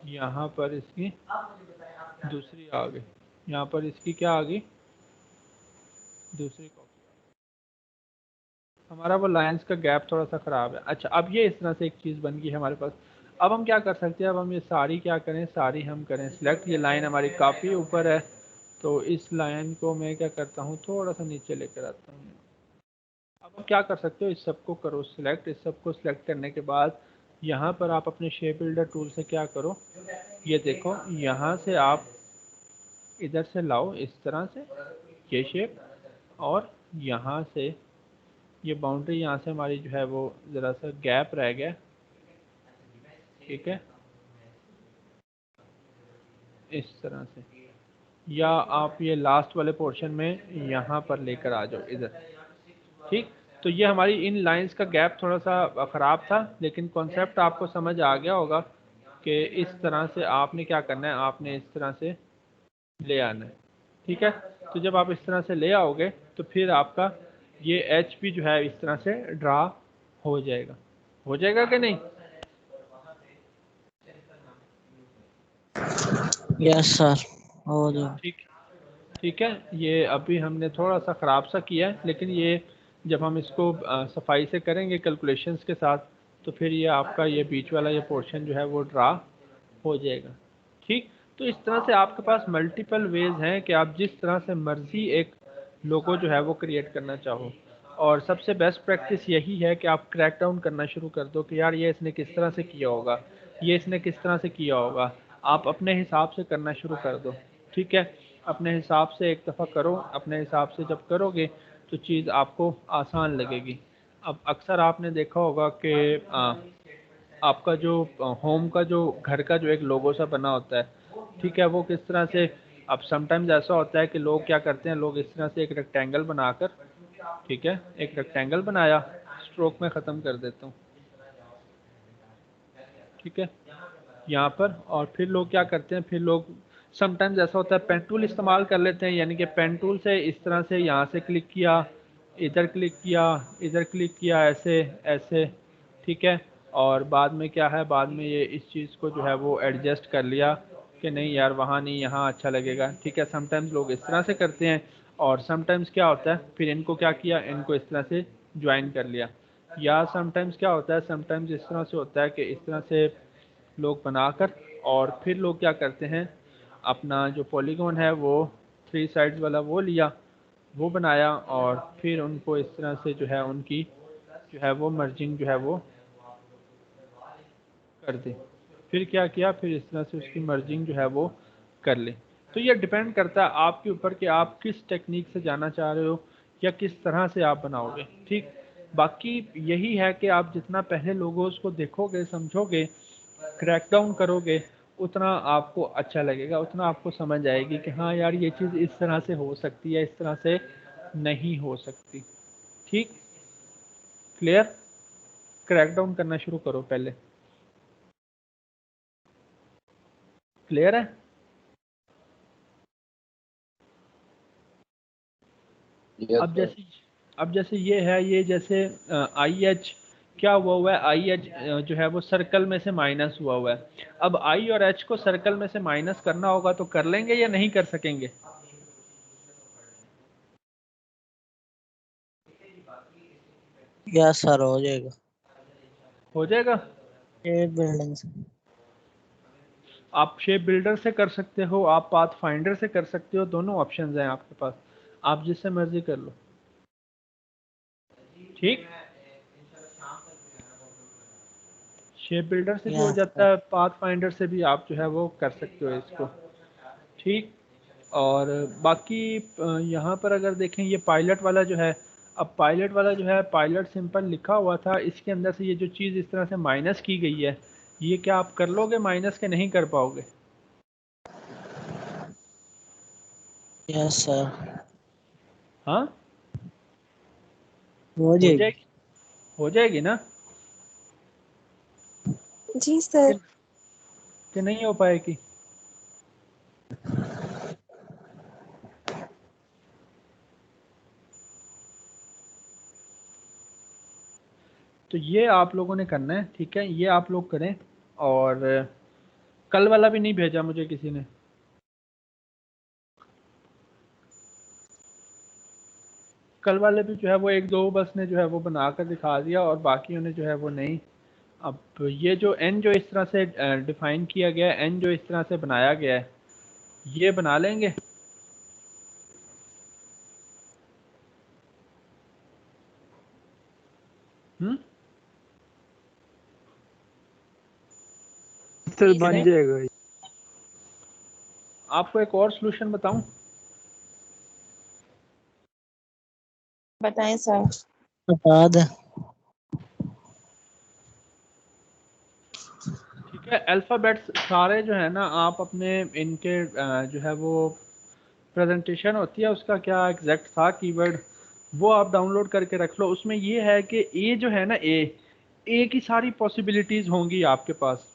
यहाँ पर इसकी दूसरी आ गई, यहाँ पर इसकी क्या आ गई, दूसरी कॉपी। हमारा वो लाइंस का गैप थोड़ा सा ख़राब है। अच्छा, अब ये इस तरह से एक चीज़ बन गई है हमारे पास। अब हम क्या कर सकते हैं, अब हम ये सारी क्या करें, सारी हम करें सिलेक्ट। ये लाइन हमारी काफ़ी ऊपर है, तो इस लाइन को मैं क्या करता हूँ, थोड़ा सा नीचे लेकर आता हूँ। अब हम क्या कर सकते हो, इस सब को करो सिलेक्ट। इस सब को सिलेक्ट करने के बाद यहाँ पर आप अपने शेप बिल्डर टूल से क्या करो, ये देखो यहाँ से आप इधर से लाओ इस तरह से ये शेप, और यहाँ से ये बाउंड्री यहाँ से हमारी जो है वो ज़रा सा गैप रह गया, ठीक है, इस तरह से। या आप ये लास्ट वाले पोर्शन में यहाँ पर लेकर आ जाओ इधर, ठीक। तो ये हमारी इन लाइंस का गैप थोड़ा सा ख़राब था, लेकिन कॉन्सेप्ट आपको समझ आ गया होगा कि इस तरह से आपने क्या करना है, आपने इस तरह से ले आना है, ठीक है। तो जब आप इस तरह से ले आओगे तो फिर आपका ये एच भी जो है इस तरह से ड्रा हो जाएगा। हो जाएगा कि नहीं? यस सर, हो जाएगा। ठीक, ठीक है। ये अभी हमने थोड़ा सा ख़राब सा किया है, लेकिन ये जब हम इसको सफाई से करेंगे कैलकुलेशंस के साथ, तो फिर ये आपका ये बीच वाला ये पोर्शन जो है वो ड्रा हो जाएगा, ठीक। तो इस तरह से आपके पास मल्टीपल वेज हैं कि आप जिस तरह से मर्जी एक लोगो जो है वो क्रिएट करना चाहो। और सबसे बेस्ट प्रैक्टिस यही है कि आप क्रैक डाउन करना शुरू कर दो कि यार ये इसने किस तरह से किया होगा, ये इसने किस तरह से किया होगा। आप अपने हिसाब से करना शुरू कर दो, ठीक है। अपने हिसाब से एक दफ़ा करो, अपने हिसाब से जब करोगे तो चीज़ आपको आसान लगेगी। अब अक्सर आपने देखा होगा कि आपका जो होम का जो घर का जो एक लोगो सा बना होता है, ठीक है, वो किस तरह से, अब समटाइम्स ऐसा होता है कि लोग क्या करते हैं, लोग इस तरह से एक रेक्टेंगल बनाकर, ठीक है, एक रेक्टेंगल बनाया, स्ट्रोक में ख़त्म कर देता हूँ, ठीक है, यहाँ पर। और फिर लोग क्या करते हैं, फिर लोग समटाइम्स ऐसा होता है पेन टूल इस्तेमाल कर लेते हैं, यानी कि पेन टूल से इस तरह से यहाँ से क्लिक किया, इधर क्लिक किया, इधर क्लिक किया, ऐसे ऐसे, ठीक है। और बाद में क्या है, बाद में ये इस चीज़ को जो है वो एडजस्ट कर लिया कि नहीं यार वहाँ नहीं, यहाँ अच्छा लगेगा, ठीक है। समटाइम्स लोग इस तरह से करते हैं, और समटाइम्स क्या होता है, फिर इनको क्या किया, इनको इस तरह से ज्वाइन कर लिया। या समटाइम्स क्या होता है, समटाइम्स इस तरह से होता है कि इस तरह से लोग बनाकर, और फिर लोग क्या करते हैं, अपना जो पॉलीगॉन है वो 3 साइड्स वाला वो लिया, वो बनाया, और फिर उनको इस तरह से जो है उनकी जो है वो मर्जिंग जो है वो कर दी। फिर क्या किया, फिर इस तरह से उसकी मर्जिंग जो है वो कर ले। तो ये डिपेंड करता है आपके ऊपर कि आप किस टेक्निक से जाना चाह रहे हो या किस तरह से आप बनाओगे, ठीक। बाकी यही है कि आप जितना पहले लोगोस को देखोगे, समझोगे, क्रैकडाउन करोगे, उतना आपको अच्छा लगेगा, उतना आपको समझ आएगी कि हाँ यार ये चीज़ इस तरह से हो सकती है, इस तरह से नहीं हो सकती, ठीक। क्लियर? क्रैकडाउन करना शुरू करो पहले। क्लियर है? अब जैसे ये है, ये जैसे आई एच क्या हुआ है, आई एच जो है वो सर्कल में से माइनस हुआ है। अब आई और एच को सर्कल में से माइनस करना होगा तो कर लेंगे या नहीं कर सकेंगे? यस सर, हो जाएगा। हो जाएगा। ये बिल्डिंग से आप शेप बिल्डर से कर सकते हो, आप पाथ फाइंडर से कर सकते हो, दोनों ऑप्शंस हैं आपके पास, आप जिससे मर्जी कर लो, ठीक। शेप बिल्डर से भी हो यस जाता सर। है, पाथ फाइंडर से भी आप जो है वो कर सकते हो इसको, ठीक। और बाकी यहाँ पर अगर देखें, ये पायलट वाला जो है, अब पायलट वाला जो है, पायलट सिंपल लिखा हुआ था, इसके अंदर से ये जो चीज़ इस तरह से माइनस की गई है, ये क्या आप कर लोगे माइनस के नहीं कर पाओगे? यस सर, हाँ, हो हो जाएगी। जाएगी, हो जाएगी ना? जी सर। कि, कि नहीं हो पाएगी? तो ये आप लोगों ने करना है, ठीक है, ये आप लोग करें। और कल वाला भी नहीं भेजा मुझे किसी ने। कल वाले भी जो है वो एक दो बस ने जो है वो बना कर दिखा दिया और बाकियों ने जो है वो नहीं। अब ये जो n जो इस तरह से डिफाइन किया गया है, n जो इस तरह से बनाया गया है, ये बना लेंगे। सर बन जाएगा। आपको एक और सॉल्यूशन बताऊं? बताएं सर। बता दे। ठीक है, अल्फ़ाबेट्स सारे जो है ना आप अपने इनके जो है वो प्रेजेंटेशन होती है उसका क्या एग्जैक्ट था कीवर्ड, वो आप डाउनलोड करके रख लो। उसमें ये है कि ए जो है ना, ए की सारी पॉसिबिलिटीज़ होंगी आपके पास।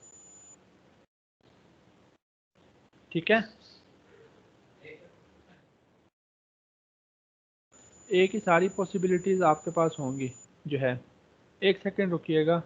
ठीक है, ए की सारी पॉसिबिलिटीज़ आपके पास होंगी जो है। एक सेकंड रुकिएगा।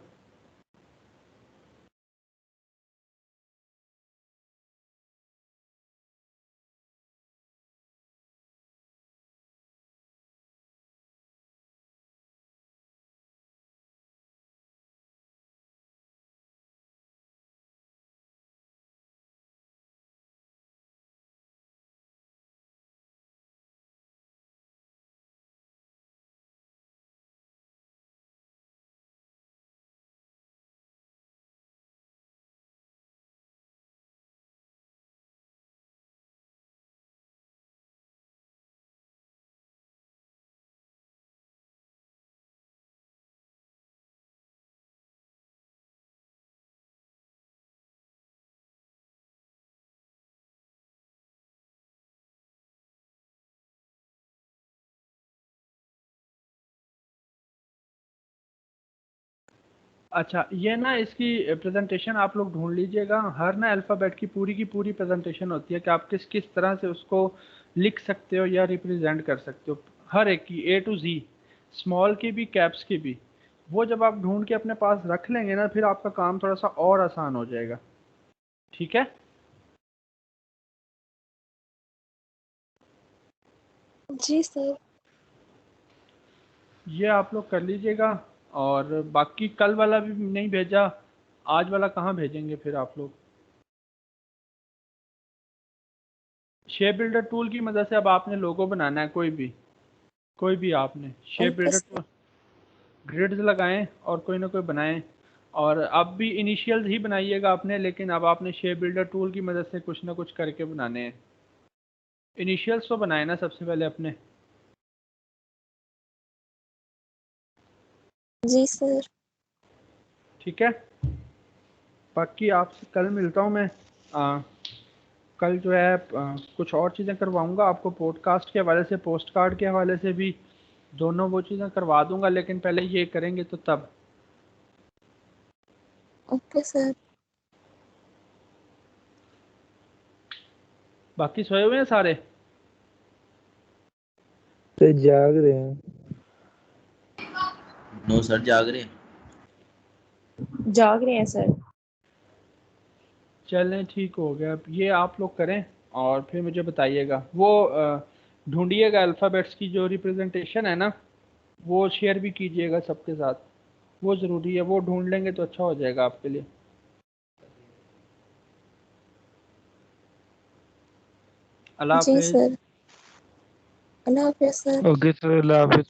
अच्छा, ये ना इसकी प्रेजेंटेशन आप लोग ढूंढ लीजिएगा। हर ना अल्फ़ाबेट की पूरी प्रेजेंटेशन होती है कि आप किस किस तरह से उसको लिख सकते हो या रिप्रेजेंट कर सकते हो, हर एक की A to Z, स्मॉल की भी कैप्स की भी। वो जब आप ढूंढ के अपने पास रख लेंगे ना, फिर आपका काम थोड़ा सा और आसान हो जाएगा। ठीक है, जी सर। ये आप लोग कर लीजिएगा। और बाकी कल वाला भी नहीं भेजा, आज वाला कहाँ भेजेंगे फिर आप लोग? शेप बिल्डर टूल की मदद से अब आपने लोगो बनाना है, कोई भी आपने shape okay builder sir. Tool grids लगाएं और कोई ना कोई बनाएं। और अब भी इनिशियल्स ही बनाइएगा आपने, लेकिन अब आपने शेप बिल्डर टूल की मदद से कुछ ना कुछ करके बनाने हैं। इनिशियल्स तो बनाए ना सबसे पहले अपने। जी सर। ठीक है, बाकी आपसे कल मिलता हूँ मैं। कल जो है कुछ और चीज़ें करवाऊँगा आपको, पॉडकास्ट के हवाले से, पोस्ट कार्ड के हवाले से भी, दोनों वो चीज़ें करवा दूँगा, लेकिन पहले ये करेंगे तो तब। Okay sir. बाकी सोए हुए हैं सारे? तो जाग रहे हैं। नो सर, जाग रहे हैं। जाग रहे हैं सर। चलें, ठीक हो गया। अब ये आप लोग करें और फिर मुझे बताइएगा। वो ढूंढिएगा अल्फ़ाबेट्स की जो रिप्रेजेंटेशन है ना, वो शेयर भी कीजिएगा सबके साथ, वो ज़रूरी है। वो ढूंढ लेंगे तो अच्छा हो जाएगा आपके लिए। अल्लाह जी हाफिज़। सर। अल्लाह हाफिज़ सर। ओके सर, अल्लाह हाफिज।